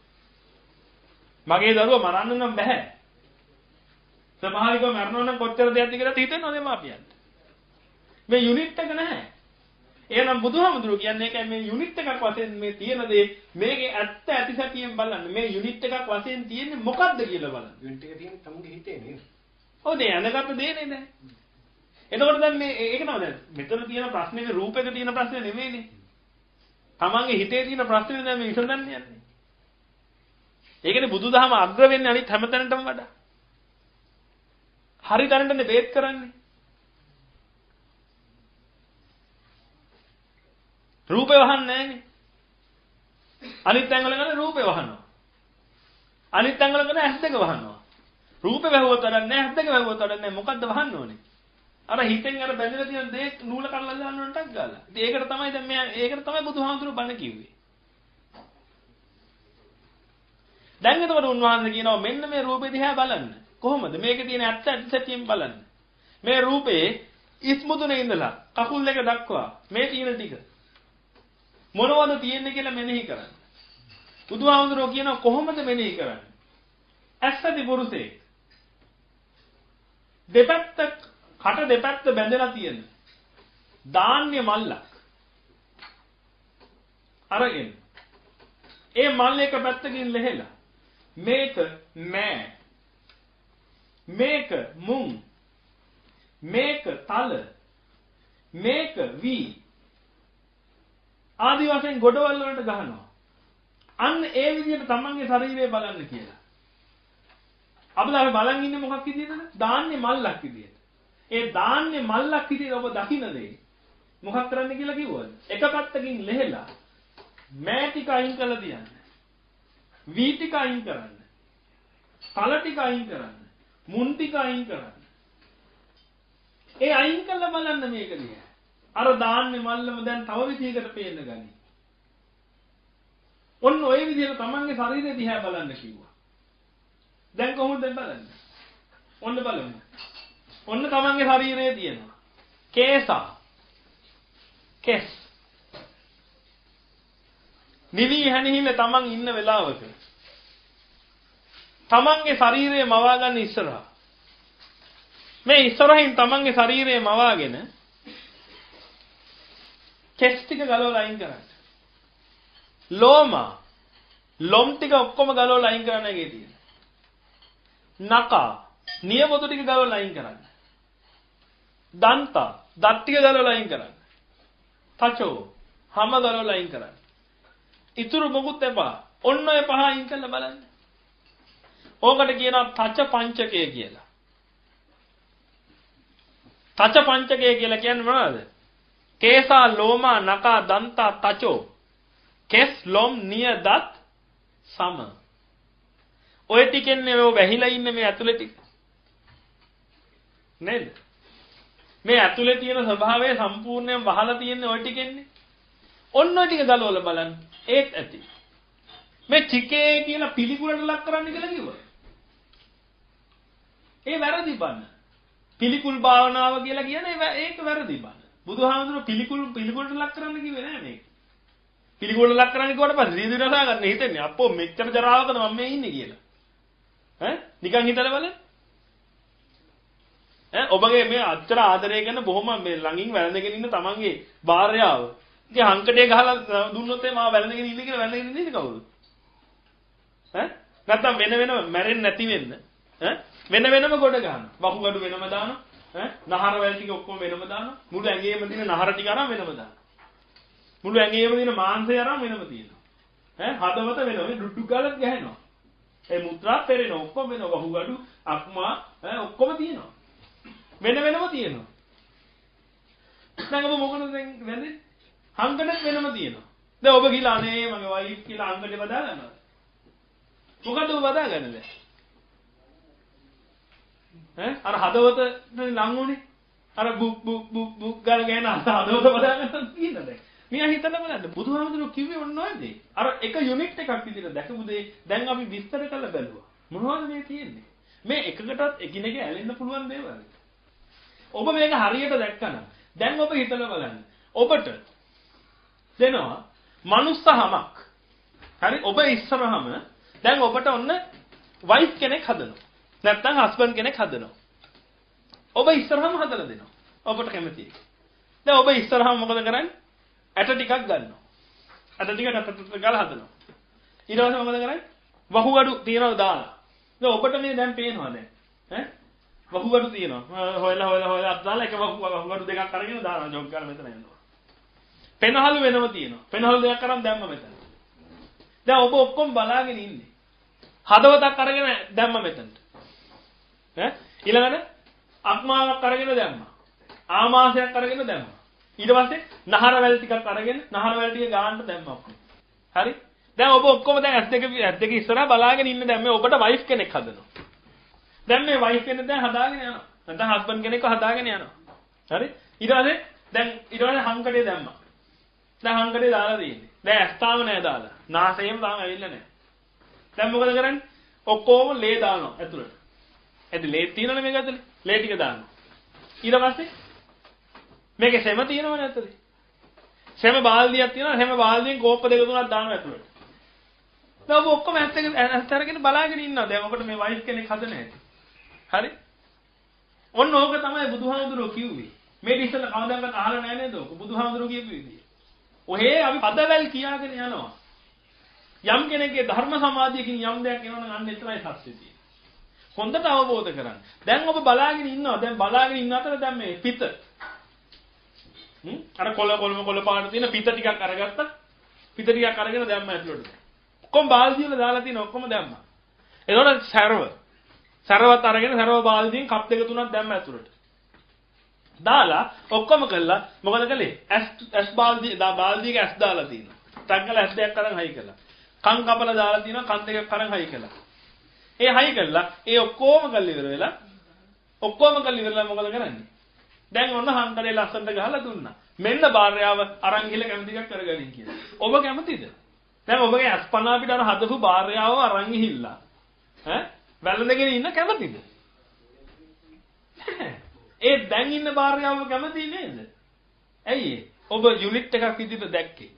මගේ දරුවා මරන්න නම් බෑ. සමහරවිට මරනවා නම් කොච්චර දෙයක්ද කියලා හිතෙනවද දෙමාපියන්ට? මේ යුනිට් එක නැහැ. එහෙනම් බුදුහාමුදුරුවෝ කියන්නේ ඒකයි මේ යුනිට් එකක් වශයෙන් මේ තියෙන දේ මේකේ ඇත්ත ඇති සැටියෙන් බලන්න. මේ යුනිට් එකක් වශයෙන් තියෙන්නේ මොකක්ද කියලා බලන්න. යුනිට් එක තියෙන්නේ තමන්ගේ හිතේ නේද? ඔව් නේ අනගත දෙන්නේ නැහැ. එතකොට දැන් මේ ඒක නම දැන් මෙතන තියෙන ප්‍රශ්නේ රූපෙක තියෙන ප්‍රශ්නේ නෙමෙයිනේ. තමන්ගේ හිතේ තියෙන ප්‍රශ්නේ දැන් මේ විසඳන්න යන්නේ. ඒකනේ බුදුදහම අග්‍ර වෙන්නේ අනිත් හැමතැනටම වඩා. හරි දැනටනේ බේත් කරන්නේ. රූපේ වහන්නේ නැහනේ. අනිත් තැන්වල ගන්න රූපේ වහනවා. අනිත් තැන්වල ගන්න ඇස් දෙක වහනවා. රූපේ වැහුවොත් වැඩක් නැහැ, ඇස් දෙක වැහුවොත් වැඩක් නැහැ. මොකද්ද වහන්න ඕනේ? අර හිතෙන් අර බැඳලා තියෙන දේ නූල කඩලා දාන්න උන්ටක් ගාලා. ඉතින් ඒකට තමයි දැන් මෙයා ඒකට තමයි බුදුහාමුදුරුවෝ බණ කිව්වේ. දැන් එතකොට උන්වහන්සේ කියනවා මෙන්න මේ රූපේ දිහා බලන්න. කොහොමද? මේකේ තියෙන ඇත්ත ඇත්තටියෙන් බලන්න. මේ රූපේ ඉස්මුදුනේ ඉඳලා කකුල් දෙක දක්වා මේ තියෙන ටික මොනවද තියෙන්නේ කියලා මෙනෙහි කරන්න. බුදුහාමුදුරුවෝ කියනවා කොහොමද මෙනෙහි කරන්නේ? ඇස්සති පුරුෂේ දෙපැත්ත කට දෙපැත්ත බැඳලා තියෙන ධාන්‍ය මල්ලක් අරගෙන ඒ මල් එක පැත්තකින් ලෙහෙලා මේක මෑ මේක මුං මේක තල මේක වී ආදි වශයෙන් ගොඩවල් වලට ගහනවා. අන්න ඒ විදිහට තමන්ගේ ශරීරය බලන්න කියලා. අපිට අපි බලන් ඉන්නේ මොකක් විදිහටද? ධාන්‍ය මල්ලක් විදිහට. ඒ ධාන්‍ය මල්ලක් විදිහට ඔබ දකින්න දේ මොකක් කරන්න කියලා කිව්වද? එක පැත්තකින් ලෙහෙලා මෑ ටික අයින් කරලා තියන්න. වී ටික අයින් කරන්න. තල ටික අයින් කරන්න. මුන් ටික අයින් කරන්න. ඒ අයින් කළා බලන්න මේක දිහා. අර ධාන්‍ය මල්ලම දැන් තව විදිහකට පේන්න ගනි. ඔන්න ඔය විදිහට තමන්ගේ ශරීරය දිහා බලන්න කිව්වා. දැන් කොහොමද බලන්නේ? ඔන්න බලමු. ඔන්න තමන්ගේ ශරීරයේ තියෙනවා. කේසා. කෙස්. නිවි හැනිහිල තමන් ඉන්න වෙලාවක තමන්ගේ ශරීරය මවා ගන්න ඉස්සරහා. මේ ඉස්සරහින් තමන්ගේ ශරීරය මවාගෙන කෙස් ටික ගලවලා අයින් කරන්න. ලොම් ටික ඔක්කොම ගලවලා අයින් කරන්න එකේ තියෙන. නකා නියපොතු ටික ගලවලා අයින් කරන්න. දන්තා දත් ටික ගලවලා අයින් කරන්න. තචෝ හැම ගලවලා අයින් කරන්න. ඉතුරු මොකුත් එපා. ඔන්න ඔය පහ අයින් කරලා බලන්න. ඕකට කියනවා තච පංචකය කියලා. තච පංචකය කියලා කියන්නේ මොනවද? කේසා ලෝමා නකා දන්තා තචෝ කෙස් ලොම් නිය දත් සම. ඔය ටිකෙන්නේ ඔය වැහිලා ඉන්නේ මේ ඇතුලේ ටික. නේද? මේ ඇතුලේ තියෙන ස්වභාවය සම්පූර්ණයෙන් වහලා තියෙන්නේ ඔය ටිකෙන්නේ. ඔන්න ඔය ටික ගලවලා බලන්න. ඒත් ඇති. මේ චිකේ කියලා පිළිකුලට ලක් කරන්න කියලා කිව්වා. ඒ වැරදි බන්න. පිළිකුල් භාවනාව කියලා කියන්නේ ඒක වැරදි බන්න. බුදුහාමුදුරුවෝ පිළිකුලට ලක් කරන්න කිව්වේ නෑ මේක. පිළිකුලට ලක් කරන්න කිව්වට පස්සේ රීදි රසා ගන්න හිතෙන්නේ අපෝ මෙච්චර ජරාවකද මම මේ ඉන්නේ කියලා. ඈ නිකන් හිතලා බලන්න. ඔබගේ මේ අච්චර ආදරය කරන බොහොම මේ ළඟින් වැළඳගෙන ඉන්න තමන්ගේ භාර්යාව. ඉතින් හංකටේ ගහලා දුන්නොත් මම වැළඳගෙන ඉන්නේ කියලා වැළඳගෙන ඉන්නේ කවුද? නැත්තම් වෙන මැරෙන්නේ නැති වෙන්න වෙන වෙනම ගොඩ ගන්නවා. වකුගඩු වෙනම දානවා. නහර වැල් ටික ඔක්කොම වෙනම දානවා. මුළු ඇඟේම තියෙන නහර ටික අරන් වෙනම දානවා. මුළු ඇඟේම තියෙන මාංශය අරන් වෙනම තියෙනවා. හදවත වෙනම ඩුඩු ගාලක් ගහනවා. ඒ මුත්‍රා පෙරෙනවා. ඔක්කොම වෙනවා. වකුගඩු අක්මා ඔක්කොම තියෙනවා. වෙනම තියෙනවා. දැන් ඔබ මොකද දැන් වෙන්නේ? හංගඩත් වෙනම තියෙනවා. දැන් ඔබ ගිහලා අනේ මගේ වයිෆ් කියලා අංකඩේ බදා ගන්නවා. මොකද ඔබ බදාගන්නේ දැන්? අර හදවත ලං උනේ. අර බුක් බුක් බුක් බුක් ගාගෙන හදවත බදාගන්න තියෙනද දැන්? මෙයා හිතලා බලන්න බුදුහාමුදුරුවෝ කිව්වේ ඔන්න ඔය දේ. අර එක යුනිට් එකක් විදිහට දැකපු දේ දැන් අපි විස්තර කරලා බැලුවා. මොනවද මේ තියෙන්නේ? මේ එකකටත් එකිනෙක ඇලෙන්න පුළුවන් දේවල්. ඔබ මේක හරියට දැක්කනම් දැන් ඔබ හිතලා බලන්න. ඔබට දෙනවා මනුස්සහමක්. හරි ඔබ ඉස්සරහම දැන් ඔබට ඔන්න වයිෆ් කෙනෙක් හදනවා. නැත්නම් හස්බන්ඩ් කෙනෙක් හදනවා. ඔබ ඉස්සරහම හදලා දෙනවා. ඔබට කැමතියි. දැන් ඔබ ඉස්සරහම මොකද කරන්නේ? ඇට ටිකක් ගන්නවා. ඇට ටික ගාලා හදනවා. ඊට පස්සේ මොකද කරන්නේ? වහුගඩු තියනවා දාලා. දැන් ඔබට මේ දැන් පේනවා දැන්. ඈ? වහුගඩු තියනවා. හොයලා අත් දාලා එක වහුගඩු දෙකක් අරගෙන දානවා ජොග් ගාලා මෙතන යනවා. පෙනහළු වෙනම තියෙනවා. පෙනහළු දෙකක් අරන් දැම්ම මෙතන. දැන් ඔබ ඔක්කොම බලාගෙන ඉන්නේ. හදවතක් අරගෙන දැම්ම මෙතනට. ඈ? ඊළඟට අක්මාවක් අරගෙන දැම්මා. ආමාශයක් අරගෙන දැම්මා. ඊට පස්සේ නහර වැල් ටිකක් අරගෙන නහර වැල් ටික ගාන්න දැම්මා. හරි? දැන් ඔබ ඔක්කොම දැන් ඇස් දෙක ඉස්සරහා බලාගෙන ඉන්න දැන් මේ ඔබට වයිෆ් කෙනෙක් හදනවා. දැන් මේ වයිෆ් කෙනෙක් දැන් හදාගෙන යනවා. නැත්නම් හස්බන්ඩ් කෙනෙක්ව හදාගෙන යනවා. හරි? ඊට පස්සේ හංකඩේ දැම්මා. දැන් හංකඩේ දාලා තියෙන්නේ. දැන් ඇස් තාම නෑ දාලා. නාසයෙන් තාම ඇවිල්ලා නෑ. දැන් මොකද කරන්නේ? ඔක්කොම ලේ දානවා ඇතුළට. ඇයි ලේ තියෙනවනේ මේක ඇතුලේ? ලේ ටික දානවා. ඊට පස්සේ මේකේ සෙම තියෙනවනේ ඇතුලේ. සෙම බාල්දියක් තියෙනවා. සෙම බාල්දියෙන් කෝප්ප දෙක තුනක් දානවා ඇතුලට. දැන් ඔබ ඔක්කොම ඇස් අරගෙන බලාගෙන ඉන්නවා. දැන් ඔකට මේ වයිෆ් කෙනෙක් හදන හැටි. හරි? ඔන්න ඕක තමයි බුදුහාමුදුරුවෝ කිව්වේ. මේ ඉස්සෙල්ලා කවදාවත් අහලා නැහැ නේද ඔක? බුදුහාමුදුරුවෝ කියපු විදිය. ඔහේ අපි පදවැල් කියාගෙන යනවා. යම් කෙනෙක්ගේ ධර්ම සමාධියකින් යම් දෙයක් එනවනම් අන්න එතරයි සත්‍ය තියෙන්නේ. හොඳට අවබෝධ කරගන්න. දැන් ඔබ බලාගෙන ඉන්නවා. දැන් බලාගෙන ඉන්න අතර දැන් මේ පිට. අර කොළ පාට තියෙන පිට ටිකක් අරගත්තා. පිට ටිකක් අරගෙන දැම්ම ඇතුළට. ඔක්කොම බාල්දිය වල දාලා තියෙන ඔක්කොම දැම්මා. එතකොට සරවත් අරගෙන සරව බාල්දියෙන් කප් දෙක තුනක් දැම්ම ඇතුළට. දාලා ඔක්කොම කළා මොකද කළේ? ඇස් බාල්දියක ඇස් දාලා තියෙනවා. ටග්ගල ඇස් දෙකක් අරන් හයි කළා. කන් කපලා දාලා තියෙනවා කන් දෙකක් අරන් හයි කළා. ඒ හයි කළා ඒ ඔක්කොම කළ ඉවර වෙලා මොකද කරන්නේ? දැන් ඔන්න හංකඩේ ලස්සනට ගහලා දුන්නා. මෙන්න භාර්යාව අරන් ගිහලා කැමති එකක් කරගනින් කියලා. ඔබ කැමතිද? දැන් ඔබගේ අස්පනා පිට අර හදපු භාර්යාව අරන් ගිහිල්ලා ඈ වැළඳගෙන ඉන්න කැමතිද? ඒ දැන් ඉන්න භාර්යාව කැමති නේද? ඇයි ඔබ යුනිට් එකක් විදිහට දැක්කේ?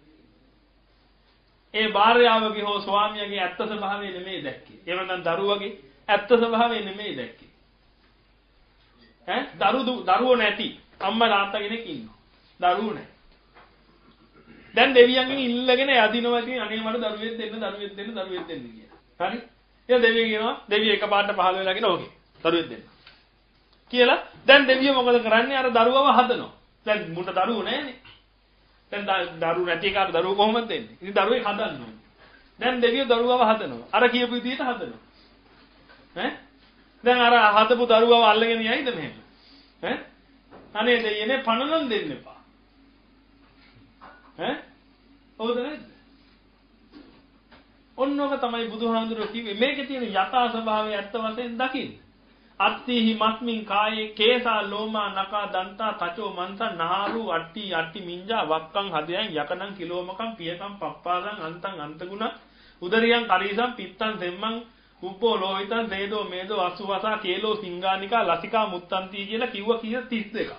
ඒ භාර්යාවගේ හෝ ස්වාමියාගේ ඇත්ත ස්වභාවය නෙමෙයි දැක්කේ. එහෙම නැත්නම් දරුවගේ ඇත්ත ස්වභාවය නෙමෙයි දැක්කේ. දරුවෝ නැති අම්මා තාත්තා කෙනෙක් ඉන්නවා. දරුවෝ නැහැ. දැන් දෙවියන්ගෙන් ඉල්ලගෙන යදිනවා ඉතින් අනේ මට දරුවෙක් දෙන්න කියලා. හරි? ඊට දෙවියන් කියනවා දෙවිය එකපාරට පහළ වෙලා කියන ඕකේ. දරුවෙක් දෙන්න. කියලා දැන් දෙවියෝ මොකද කරන්නේ? අර දරුවව හදනවා. දැන් මුට දරුවෝ නැහැනේ. දැන් දරුවෝ නැති එකාට දරුවෝ කොහොමද දෙන්නේ? ඉතින් දරුවෙක් හදන්න ඕනේ. දැන් දෙවියෝ දරුවව හදනවා. අර කියපු විදිහට හදනවා. ඈ? දැන් අර හදපු දරුවව අල්ලගෙන යයිද මෙහෙම? ඈ? අනේ දෙයනේ පණනම් දෙන්න එපා. ඈ? හොඳ නේද? ඔන්නෝක තමයි බුදුහාමුදුරුවෝ කිව්වේ මේකේ තියෙන යථා ස්වභාවය ඇත්ත වශයෙන් දකින්න. අත්තිහි මස්මින් කායේ කේසා ලෝමා නකා දන්තා තචෝ මන්සන් නහාරු අට්ටි මිංජා වක්කං හදයන් යකනං කිලෝමකං පියකං පප්පාසං අන්තං අන්තගුණ උදරියං කරීසං පිත්තං දෙම්මං උප්පෝ ලෝහිතං දේදෝ මේදෝ අසුවසා කේලෝ සිංගානිකා ලසිකා මුත්තන්ති කියලා කිව්ව කීය 32ක්.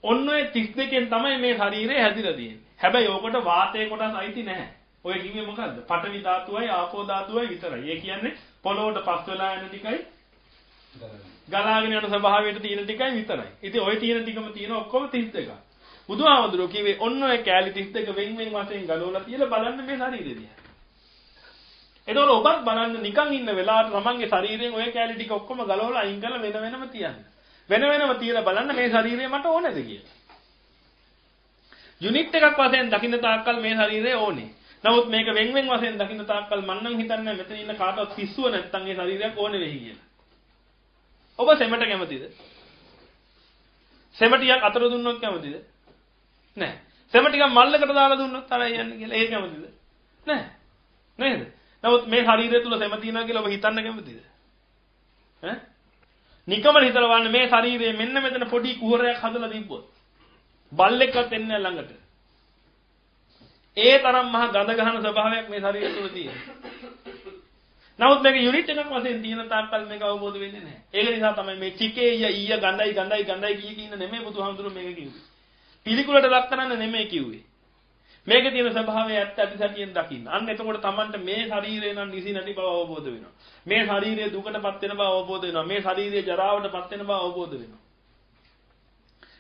ඔන්න ඔය 32කින් තමයි මේ ශරීරය හැදිලා තියෙන්නේ. හැබැයි ඕකට වාතයේ කොටස් අයිති නැහැ. ඔය කිව්වේ මොකද්ද? පඨවි ධාතුවයි ආපෝ ධාතුවයි විතරයි. ඒ කියන්නේ පොළොවට පස් වෙලා යන ටිකයි ගලාගෙන යන ස්වභාවයට තියෙන ටිකයි විතරයි. ඉතින් ওই තියෙන ටිකම තියෙන ඔක්කොම 32ක්. බුදුහාමුදුරුවෝ කිව්වේ ඔන්න ඔය කැලි 32 වෙන් වශයෙන් ගලවලා තියලා බලන්න මේ ශරීරය දිහා. එතකොට ඔබත් බලන්න නිකන් ඉන්න වෙලාවට තමන්ගේ ශරීරයෙන් ඔය කැලි ටික ඔක්කොම ගලවලා අයින් කරලා වෙනම තියන්න. වෙනම තියලා බලන්න මේ ශරීරය මට ඕනේද කියලා. යුනිට් එකක් වශයෙන් දකින්න තාක්කල් මේ ශරීරය ඕනේ. නමුත් මේක වෙන් වශයෙන් දකින්න තාක්කල් මම නම් හිතන්නේ මෙතන ඉන්න කාටවත් පිස්සුව නැත්තම් මේ ශරීරයක් ඕනේ වෙයි කියලා. ඔබ සෙමට කැමතිද? සෙමටියක් අතර දුන්නොත් කැමතිද? නැහැ. සෙම ටිකක් මල්ලකට දාලා දුන්නොත් තරයි යන්නේ කියලා. ඒක කැමතිද? නැහැ. නේද? නමුත් මේ ශරීරය තුල සෙම තියනවා කියලා ඔබ හිතන්න කැමතිද? ඈ? නිකමල හිතලා වන්න මේ ශරීරයේ මෙන්න මෙතන පොඩි කුහරයක් හදලා තිබ්බොත් බල්ලෙක්වත් එන්නේ නැහැ ළඟට. ඒ තරම් මහ ගඳ ගහන ස්වභාවයක් මේ ශරීරය තුල තියෙනවා. නමුත් මේක යුනිට් එකක් වශයෙන් තියෙන තාක්කල් මේක අවබෝධ වෙන්නේ නැහැ. ඒක නිසා තමයි මේ චිකේ ඊය ගඳයි කිය නෙමෙයි බුදුහාමුදුරුවෝ මේක කිව්වේ. පිළිකුලට ලක් කරන්න නෙමෙයි කිව්වේ. මේකේ තියෙන ස්වභාවය ඇත්ත ඇතිසැටියෙන් දකින්න. අන්න එතකොට Tamanට මේ ශරීරය නම් නිසි නැති බව අවබෝධ වෙනවා. මේ ශරීරය දුකටපත් වෙන බව අවබෝධ වෙනවා. මේ ශරීරය ජරාවටපත් වෙන බව අවබෝධ වෙනවා.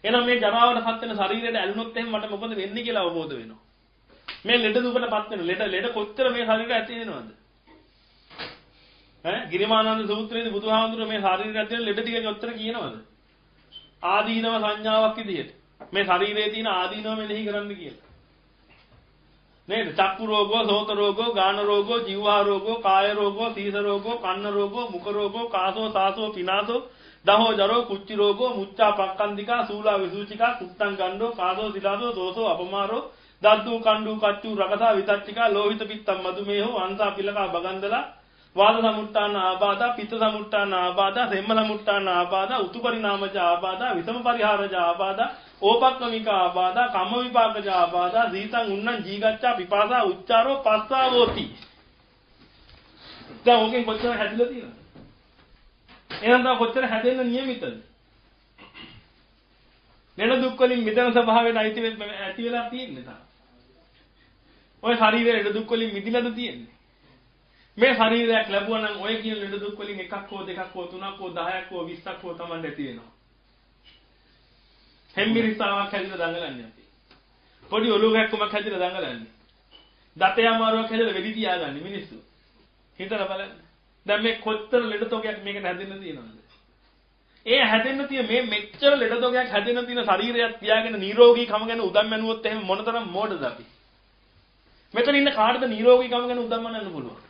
එහෙනම් මේ ජරාවටපත් වෙන ශරීරයට ඇලුනොත් එහෙනම් මට මොකද වෙන්නේ කියලා අවබෝධ වෙනවා. මේ ලෙඩ දුකටපත් වෙන ලෙඩ කොච්චර මේ ශරීරය ඇති වෙනවද? ගිරිමානන්ද සූත්‍රයේදී බුදුහාමුදුරුවෝ මේ ශරීරයට තියෙන ලෙඩ ටික කොච්චර කියනවද? ආදීනව සංඥාවක් විදිහට. මේ ශරීරයේ තියෙන ආදීනව මෙනෙහි කරන්න කියලා. නේද? චක්කු රෝගෝ, සෝත රෝගෝ, ගාන රෝගෝ, ජීවහා රෝගෝ, කාය රෝගෝ, සීස රෝගෝ, කන්න රෝගෝ, මුඛ රෝගෝ, කාසෝ, සාසෝ, පිනාසෝ, දහෝ ජරෝ, කුච්චි රෝගෝ, මුච්චා පක්කන්දිකා, සූලා විසූචිකා, කුත්තං ගණ්ඩෝ, කාසෝ, සිලාසෝ, දෝසෝ, අපමාරෝ, දද්දු කණ්ඩු කච්චු රකසා විතච්චිකා, ලෝහිත පිත්තම් මදුමේහෝ, අන්සා පිලකා බගන්දලා, වාද සමුට්ඨාන ආබාධා, පිත්ත සමුට්ඨාන ආබාධා, සෙම්ම සමුට්ඨාන ආබාධා, උතු පරිණාමජ ආබාධා, විසම පරිහාරජ ආබාධා, ඕපක්කමික ආබාධා, කම්ම විපාකජ ආබාධා, දීතං උන්නං ජීගච්ඡා පිපාසා උච්චාරෝ පස්සාවෝති. දැන් ඔකෙන් කොච්චර හැදිලා තියෙනවද? එහෙනම් තව කොච්චර හැදෙන්න නියමිතද? ලෙඩ දුක් වලින් මිදෙන ස්වභාවයට ඇති වෙලා තියෙන්නේ තාම. ඔය ශරීරයේ ලෙඩ දුක් වලින් මිදිලාද තියෙන්නේ? මේ ශරීරයක් ලැබුවා නම් ඔය කියන ලෙඩ දුක් වලින් එකක් හෝ දෙකක් හෝ තුනක් හෝ 10ක් හෝ 20ක් හෝ Taman ඇති වෙනවා. හෙම්බිරිස්සාවක් හැදිලා දඟලන්නේ අපි. පොඩි ඔලුව හැක්කමක් හැදිලා දඟලන්නේ. දතේ අමාරුවක් හැදිලා වෙඩි තියාගන්නේ මිනිස්සු. හිතලා බලන්න. දැන් මේ කොච්චර ලෙඩ තෝගයක් මේකට හැදෙන්න තියෙනවද? ඒ හැදෙන්න තියෙන මේ මෙච්චර ලෙඩ තෝගයක් හැදෙන්න තියෙන ශරීරයක් තියාගෙන නිරෝගීකම ගැන උදම් මැනුවොත් එහෙම මොනතරම් මෝඩද අපි? මෙතන ඉන්න කාටද නිරෝගීකම ගැන උදම් මැනන්න පුළුවන්?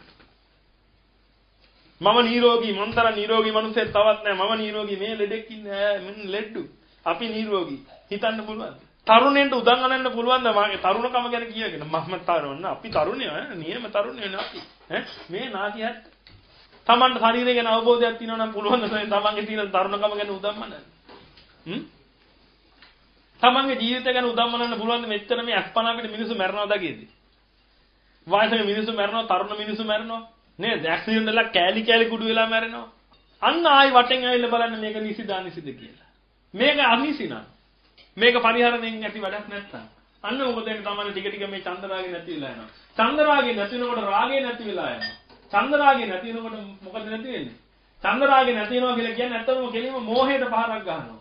මම නිරෝගී මොන්තර නිරෝගී මිනිස්සෙක් තවත් නැහැ. මම නිරෝගී මේ ලෙඩෙක් ඉන්නේ මෙන්න ලෙඩු. අපි නිරෝගී හිතන්න පුළුවන්ද? තරුණෙන්ට උදන් අනන්න පුළුවන්ද? මාගේ තරුණකම ගැන කියගෙන මම තරුණ අපි තරුණයෝ නියම තරුණයෝ නාති. මේ නාතියත් Tamanට ශරීරය ගැන අවබෝධයක් තියෙනවා නම් පුළුවන් නම් තමන්ගේ තියෙන තරුණකම ගැන උදම් අනන්න. තමන්ගේ ජීවිතය ගැන උදම් අනන්න පුළුවන් මෙච්චර මේ අස්පන අපිට මිනිස්සු මැරෙනවද කියේදී. වයසක මිනිස්සු මැරෙනවා, තරුණ මිනිස්සු මැරෙනවා. නේද? ඇක්සිඩන්ට් වල කෑලි කුඩු වෙලා මැරෙනවා. අන්න ආයි වටෙන් ඇවිල්ලා බලන්න මේක නිසිද අනිසිද කියලා. මේක අනිසි නම් මේක පරිහරණයෙන් නැති වැඩක් නැත්තම් අන්න මොකද වෙන්නේ? තමයි ටික ටික මේ චන්දරාගේ නැති වෙලා යනවා. චන්දරාගේ නැති වෙනකොට රාගේ නැති වෙලා යනවා. චන්දරාගේ නැති වෙනකොට මොකද නැති වෙන්නේ? චන්දරාගේ නැති වෙනවා කියලා කියන්නේ ඇත්තටම කෙලින්ම මෝහයට පහරක් ගන්නවා.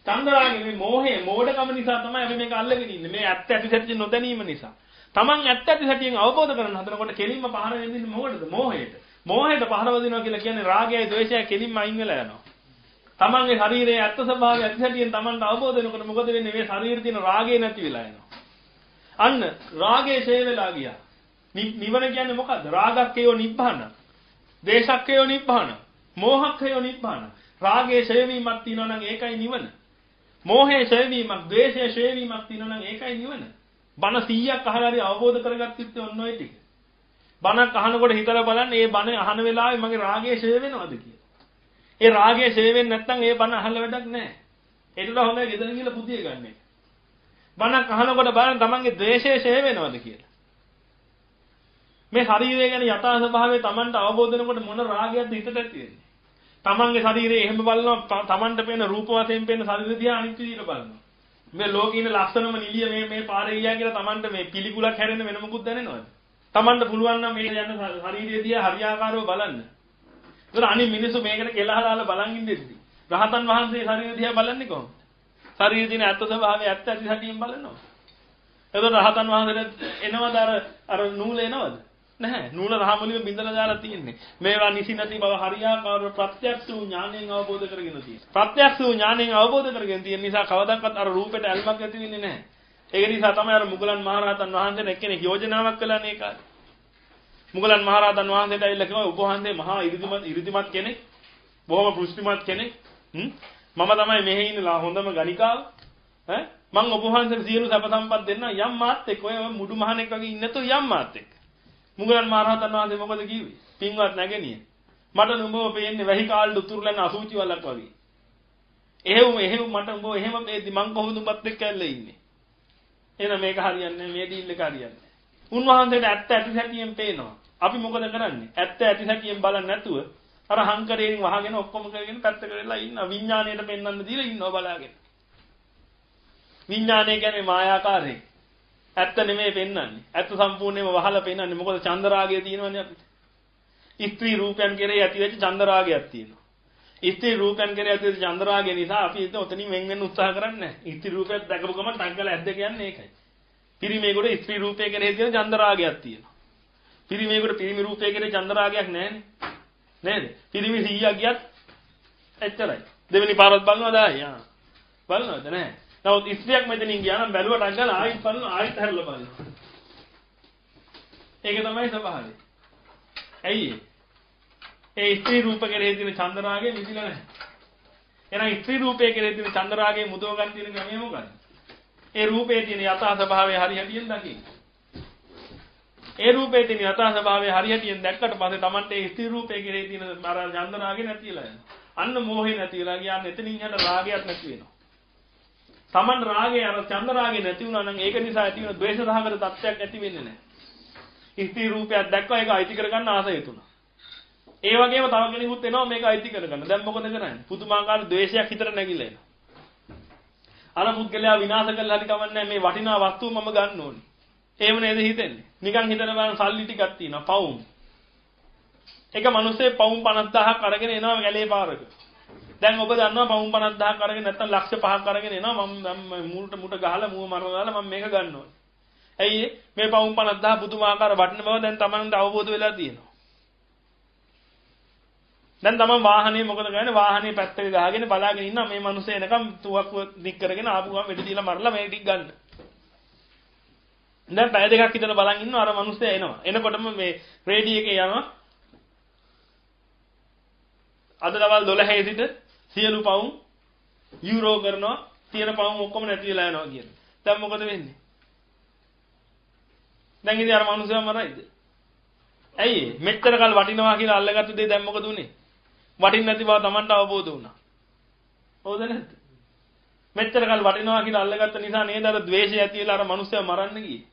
චන්දරාගේ මේ මෝඩකම නිසා තමයි අපි මේක අල්ලගෙන ඉන්නේ. මේ ඇත්ත ඇති සැටි නොදැනීම නිසා. Taman ඇත්ත ඇති සැටියෙන් අවබෝධ කරගන්න හදනකොට කෙලින්ම පහර වෙන්නේ මොකටද? මෝහයට. මෝහයට පහර වදිනවා කියලා කියන්නේ රාගයයි ද්වේෂයයි කෙලින්ම අයින් වෙලා යනවා. තමන්ගේ ශරීරයේ ඇත්ත ස්වභාවය ඇති හැටියෙන් තමන්ට අවබෝධ වෙනකොට මොකද වෙන්නේ? මේ ශරීරේ තියෙන රාගය නැති වෙලා යනවා. අන්න රාගය ඡේ වෙලා ගියා. නිවන කියන්නේ මොකද්ද? රාගක්කයෝ නිබ්බාන. දේශක්කයෝ නිබ්බාන. මෝහක්කයෝ නිබ්බාන. රාගයේ ඡේ වීමක් තියෙනවා නම් ඒකයි නිවන. මෝහයේ ඡේ වීමක්, ද්වේෂයේ ඡේ වීමක් තියෙනවා නම් ඒකයි නිවන. බණ 100ක් අහලා හරි අවබෝධ කරගත්තත් ඔන්න ඔය ටික. බණක් අහනකොට හිතලා බලන්න මේ බණ අහන වෙලාවේ මගේ රාගය ඡේ වෙනවද කියලා. ඒ රාගය ඡේ වෙන්නේ නැත්නම් ඒ බණ අහන්න වැඩක් නැහැ. ඒකට හොඳයි ගෙදර ගිහලා පුතිය ගන්න එක. බණක් අහනකොට බලන්න තමන්ගේ ද්වේෂය ඡේ වෙනවද කියලා. මේ ශරීරය ගැන යථා ස්වභාවය තමන්ට අවබෝධ වෙනකොට මොන රාගයක්ද හිතට ඇති වෙන්නේ? තමන්ගේ ශරීරය එහෙම බලනවා තමන්ට පේන රූප වශයෙන් පේන ශරීරය දිහා අනිත් විදිහට බලනවා. මේ ලෝකේ ඉන්න ලස්සනම නිලිය මේ පාරේ ගියා කියලා තමන්ට මේ පිළිකුලක් හැරෙන්න වෙන මොකුත් දැනෙනවද? තමන්ට පුළුවන් නම් මේ යන ශරීරය දිහා හරියාකාරව බලන්න. ඒතර අනිත් මිනිස්සු මේකට කෙලහලාලා බලන් ඉඳිද්දි රහතන් වහන්සේ ශරීරය දිහා බලන්නේ කොහොමද? ශරීරයේ තියෙන ඇත්ත ස්වභාවය ඇත්ත ඇති සැටියෙන් බලනවා. ඒතර රහතන් වහන්සේට එනවද අර නූල එනවද? නැහැ. නූල රහමුලිය බින්දලා දාලා තියෙන්නේ. මේවා නිසි නැති බව හරියාකාරව ප්‍රත්‍යක්ෂ වූ ඥාණයෙන් අවබෝධ කරගෙන තියෙනවා. ප්‍රත්‍යක්ෂ වූ ඥාණයෙන් අවබෝධ කරගෙන තියෙන නිසා කවදාවත් අර රූපෙට ඇල්මක් ඇති වෙන්නේ නැහැ. ඒක නිසා තමයි අර මුගලන් මහරහතන් වහන්සේට එක්කෙනෙක් යෝජනාවක් කළානේ ඒ කාලේ. මුගලන් මහරහතන් වහන්සේට ඇවිල්ලා කිව්වා ඔබ වහන්සේ මහා ඉරිදිමත් කෙනෙක්, බොහොම පුෂ්ටිමත් කෙනෙක්. මම තමයි මෙහි ඉන්න හොඳම ගණිකාව. මං ඔබ වහන්සේට සියලු සැප සම්පත් දෙන්න යම් මාත් එක්ක ඔය මුඩු මහණෙක් වගේ ඉන්න තෝ යම් මාත් එක්ක. මුගලන් මහරහතන් වහන්සේ මොකද කිව්වේ? පින්වත් නැගණිය. මට නුඹව පේන්නේ වැහි කාලේ උතුරුලන අසුචි වලක් වගේ. එහෙව් මට උඹ එහෙම මේදි මං කොහොමද උඹත් එක්ක ඇල්ල ඉන්නේ? එහෙනම් මේක හරියන්නේ මේ ඩීල් එක හරියන්නේ. උන්වහන්සේට ඇත්ත ඇති සැටියෙන් පේනවා. අපි මොකද කරන්නේ? ඇත්ත ඇති සැටියෙන් බලන්නේ නැතුව අර හංකරයෙන් වහගෙන ඔක්කොම කරගෙන පැත්තකට වෙලා ඉන්නවා. විඥාණයට පෙන්වන්න දීලා ඉන්නවා බලාගෙන. විඥාණය කියන්නේ මායාකාරයි. ඇත්ත නෙමෙයි පෙන්වන්නේ. ඇත්ත සම්පූර්ණයෙන්ම වහලා පෙන්වන්නේ. මොකද චන්දරාගය තියෙනවනේ අපිට. ස්ත්‍රී රූපයන් කෙරෙහි ඇති වෙච්ච චන්දරාගයක් තියෙනවා. ස්ත්‍රී රූපයන් කෙරෙහි ඇති වෙච්ච චන්දරාගය නිසා අපි එතනින් වෙන් වෙන්න උත්සාහ කරන්නේ නැහැ. ස්ත්‍රී රූපයක් දැකපු ගමන් ටංගල ඇද්ද කියන්නේ ඒකයි. පිරිමේකට ස්ත්‍රී රූපය කෙරෙහි තියෙන චන්දරාගයක් තියෙනවා. පිරිමේකට පිරිමි රූපය කෙරෙහි චන්දරාගයක් නැහැනේ. නේද? පිරිමි 100ක් ගියත් එච්චරයි. දෙවෙනි පාරත් බලනවද ආ? බලනවද නැහැ? නමුත් ස්ත්‍රියක් මෙතනින් ගියා නම් බැලුවට අංගල ආයෙත් බලනවා ආයෙත් හැරලා බලනවා. ඒක තමයි ස්වභාවය. ඇයි ඒ ස්ත්‍රී රූප කෙරෙහි තියෙන චන්දරාගය මිදිලා නැහැ. එහෙනම් ස්ත්‍රී රූපය කෙරෙහි තියෙන චන්දරාගය මුදව ගන්න තියෙන ක්‍රමය මොකක්ද? ඒ රූපයේ තියෙන යථා ස්වභාවය හරියටියෙන් දකින්න. ඒ රූපයේ තියෙන යථා ස්වභාවය හරියටියෙන් දැක්කට පස්සේ Tamante ඒ ස්ත්‍රී රූපය කෙරෙහි තියෙන අර චන්දරාගය නැතිලා යනවා. අන්න මෝහය නැතිලා ගියාන් එතනින් යට රාගයක් නැති වෙනවා. Taman රාගය අර චන්දරාගය නැති වුණා නම් ඒක නිසා ඇති වෙන ද්වේෂ සහගත තත්ත්වයක් ඇති වෙන්නේ නැහැ. ස්ත්‍රී රූපයක් දැක්කම ඒක අයිති කරගන්න ආසය තුන. ඒ වගේම තව කෙනෙකුත් එනවා මේක අයිති කරගන්න. දැන් මොකද කරන්නේ? පුදුමාකාර ද්වේෂයක් හිතට නැගිලා එනවා. අර පුද්ගලයා විනාශ කළා හරි කවන්නේ මේ වටිනා වස්තුව මම ගන්න ඕනේ. එහෙම නේද හිතෙන්නේ? නිකන් හිතන බලන සල්ලි ටිකක් තියෙනවා පවුම්. එක මිනිස්සේ පවුම් 50000ක් අරගෙන එනවා ගැලේ පාරක. දැන් ඔබ දන්නවා පවුම් 50000ක් අරගෙන නැත්නම් ලක්ෂ 5ක් අරගෙන එනවා මම මුට ගහලා මුව මරලා මම මේක ගන්න ඕනේ. ඇයි මේ පවුම් 50000 පුදුමාකාර වටින බව දැන් Tamanට අවබෝධ වෙලා තියෙනවා. දැන් තමන් වාහනේ මොකද කරන්නේ? වාහනේ පැත්තක ගහගෙන බලාගෙන ඉන්නවා මේ මිනිස්සු එනකම් තුවක්කුව දික් කරගෙන ආපු ගමන් වෙඩි දීලා මරලා මේ ටික ගන්න. දැන් පැය දෙකක් විතර බලන් ඉන්නවා අර මිනිස්සු එනවා. එනකොටම මේ රේඩියෝ එකේ යනවා. අද දවල් 12 සිට සියලු පවුම් යූරෝ කරනවා. තියෙන පවුම් ඔක්කොම නැති වෙලා යනවා කියන. දැන් මොකද වෙන්නේ? දැන් ඉතින් අර මිනිස්සුම මරයිද? ඇයි මෙච්චර කල් වටිනවා කියලා අල්ලගත්තු දේ දැන් මොකද උනේ? වටින්නේ නැති බව Tamanට අවබෝධ වුණා. හවුද නැද්ද? මෙච්චර කල් වටිනවා කියලා අල්ලගත්ත නිසා නේද අර ද්වේෂය ඇති වෙලා අර මිනිස්සයා මරන්න ගියේ.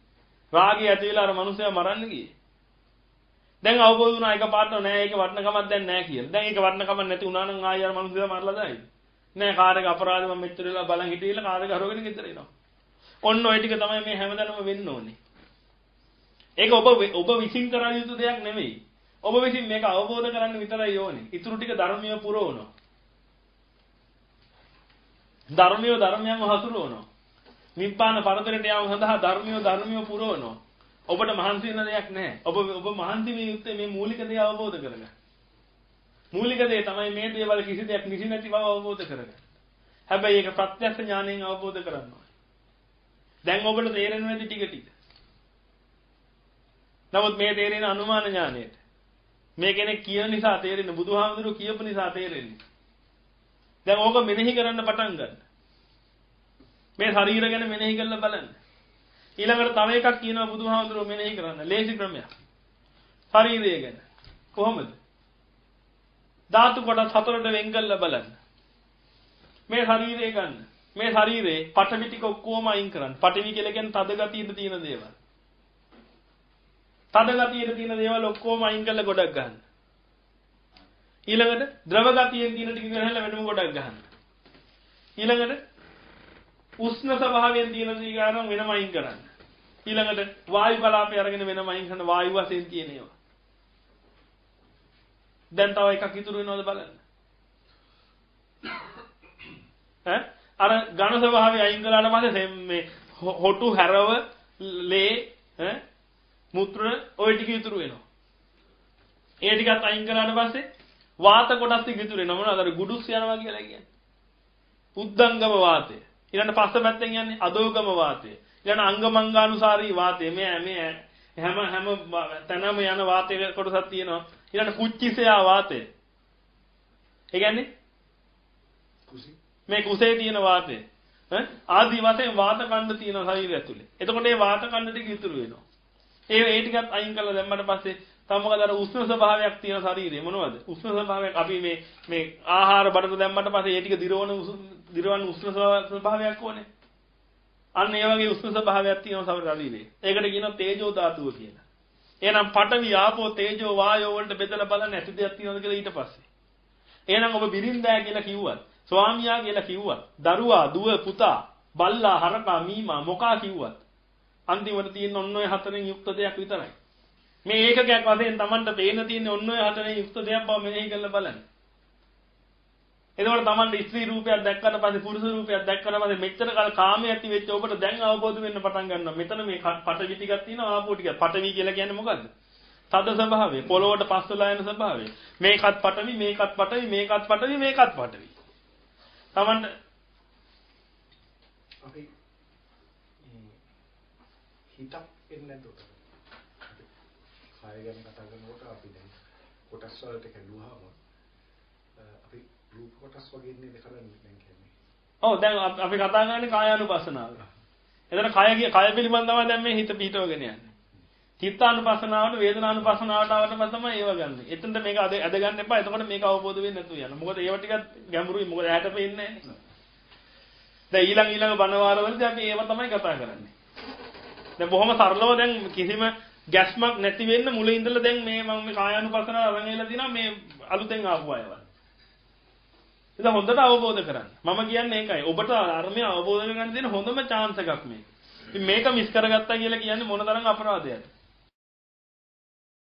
රාගය ඇති වෙලා අර මිනිස්සයා මරන්න ගියේ. දැන් අවබෝධ වුණා එකපාරට නෑ ඒක වටිනකමක් දැන් නෑ කියලා. දැන් ඒක වටිනකමක් නැති වුණා නම් ආයෙ අර මිනිස්සයා මරලා දායිද? නෑ කාර් එක අපරාධ මම මෙච්චර වෙලා බලන් හිටියලා කාර් එක හරවගෙන ගෙදර එනවා. ඔන්න ඔය ටික තමයි මේ හැමදාම වෙන්න ඕනේ. ඒක ඔබ විසින් කරා යුතු දෙයක් නෙමෙයි. ඔබ විසින් මේක අවබෝධ කරගන්න විතරයි ඕනේ. ඊටු ටික ධර්මීය පුරවනවා. ධර්මයන් හසුරවනවා. නිබ්බාන පරතරයට යාම සඳහා ධර්මීය පුරවනවා. ඔබට මහන්සි වෙන දෙයක් නැහැ. ඔබ මහන්සි මේ යුත්තේ මේ මූලික දේ අවබෝධ කරගන්න. මූලික දේ තමයි මේ දේවල් කිසි දෙයක් නිසි නැති බව අවබෝධ කරගන්න. හැබැයි ඒක ප්‍රත්‍යක්ෂ ඥාණයෙන් අවබෝධ කරගන්න ඕනේ. දැන් ඔබට තේරෙන්නේ නැති ටික. නමුත් මේ තේරෙන අනුමාන ඥාණයට මේ කෙනෙක් කියන නිසා තේරෙන්නේ බුදුහාමුදුරුවෝ කියපු නිසා තේරෙන්නේ. දැන් ඕක මෙනෙහි කරන්න පටන් ගන්න. මේ ශරීර ගැන මෙනෙහි කරලා බලන්න. ඊළඟට තව එකක් කියනවා බුදුහාමුදුරුවෝ මෙනෙහි කරන්න. ලේසි ක්‍රමයක්. ශරීරය ගැන. කොහොමද? ධාතු කොටස් හතරට වෙන් කරලා බලන්න. මේ ශරීරය ගන්න. මේ ශරීරේ පඨවි ටික ඔක්කොම අයින් කරන්න. පඨවි කියලා කියන්නේ තද ගතියේ තියෙන දේවල්. තද ගතියේ තියෙන දේවල් ඔක්කොම අයින් කරලා ගොඩක් ගන්න. ඊළඟට ද්‍රව ගතියෙන් තියෙන ටික ගහලා වෙනම ගොඩක් ගන්න. ඊළඟට උෂ්ණ ස්වභාවයෙන් තියෙන දේ ගන්න වෙනම අයින් කරන්න. ඊළඟට වායු කලාපය අරගෙන වෙනම අයින් කරන වායු වශයෙන් තියෙන ඒවා. දැන් තව එකක් ඉතුරු වෙනවද බලන්න. අර ඝන ස්වභාවය අයින් කළාට පස්සේ මේ හොටු හැරව ලේ මුත්‍ර ওই ටික ඉතුරු වෙනවා. ඒ ටිකත් අයින් කළාට පස්සේ වාත කොටස් ටික ඉතුරු වෙනවා. මොනවද? අර ගුඩුස් යනවා කියලා කියන්නේ. උද්දංගම වාතය. ඊළඟ පස්ස පැත්තෙන් යන්නේ අදෝගම වාතය. ඊළඟ අංගමංගානුසාරී වාතය. මේ හැම තැනම යන වාතය කොටසක් තියෙනවා. ඊළඟ කුච්චිසයා වාතය. ඒ කියන්නේ මේ කුසේ තියෙන වාතය. ආදී වශයෙන් වාත කණ්ඩ තියෙන ශරීරය ඇතුලේ. එතකොට මේ වාත කණ්ඩ ටික ඉතුරු වෙනවා. ඒ ටිකත් අයින් කරලා දැම්මට පස්සේ තව මොකද අර උෂ්ණ ස්වභාවයක් තියෙන ශරීරය මොනවද? උෂ්ණ ස්වභාවයක් අපි මේ ආහාර බඩට දැම්මට පස්සේ ඒ ටික දිරවන උෂ්ණ ස්වභාවයක් ඕනේ. අන්න ඒ වගේ උෂ්ණ ස්වභාවයක් තියෙන ශරීරයේ. ඒකට කියනවා තේජෝ ධාතුව කියලා. එහෙනම් පඨවි ආපෝ තේජෝ වායෝ වලට බෙදලා බලන්න ඇති දෙයක් තියෙනවද කියලා ඊට පස්සේ. එහෙනම් ඔබ බිරින්දෑ කියලා කිව්වත්, ස්වාමියා කියලා කිව්වත්, දරුවා, දුව, පුතා, බල්ලා, හරකා, මීමා මොකා කිව්වත් අන්තිමට තියෙන ඔන්න ඔය හතරෙන් යුක්ත දෙයක් විතරයි. මේ ඒකකයක් වශයෙන් Tamanට පේන තියෙන ඔන්න ඔය හතරෙන් යුක්ත දෙයක් බව මෙනෙහි කරලා බලන්න. එතකොට Tamanට ස්ත්‍රී රූපයක් දැක්කට පස්සේ පුරුෂ රූපයක් දැක්කට පස්සේ මෙච්චර කල කාමයේ ඇති වෙච්ච ඔබට දැන් අවබෝධ වෙන්න පටන් ගන්නවා. මෙතන මේ පඨවි ටිකක් තියෙනවා ආපෝ ටිකක්. පඨවි කියලා කියන්නේ මොකද්ද? තද ස්වභාවය, පොළොවට පස්සලා යන ස්වභාවය. මේකත් පඨවි, මේකත් පඨවි, මේකත් පඨවි, මේකත් පඨවි. Tamanට අපි හිතක් එන්නේ නැද්ද? කාය ගැන කතා කරනකොට අපි දැන් කොටස් වලට කැඩුවාම අපි රූප කොටස් වගේ ඉන්නේ කරන්නේ දැන් කියන්නේ. ඔව් දැන් අපි කතා කරන්නේ කායානුපස්සනාව. එතන කය පිළිබඳව තමයි දැන් මේ හිත පිටවගෙන යන්නේ. චිත්තානුපස්සනාවට වේදනානුපස්සනාවට ආවම තමයි ඒව ගන්න. එතනට මේක අද ගන්න එපා. එතකොට මේක අවබෝධ වෙන්නේ නැතුව යනවා. මොකද ඒව ටිකත් ගැඹුරුයි. මොකද ඇහැට පේන්නේ නැහැ. දැන් ඊළඟ බණවාරවලදී අපි ඒව තමයි කතා කරන්නේ. දැන් බොහොම සරලව දැන් කිසිම ගැස්මක් නැති වෙන්න මුලින් ඉඳලා දැන් මම මේ කායානුපස්සනාව අරන් ඇවිල්ලා තිනා මේ අලුතෙන් ආපු අයවල්. ඒක හොඳට අවබෝධ කරගන්න. මම කියන්නේ ඒකයි. ඔබට ධර්මය අවබෝධ කරගන්න දෙන හොඳම chance එකක් මේක. ඉතින් මේක මිස් කරගත්තා කියලා කියන්නේ මොන තරම් අපරාධයක්ද?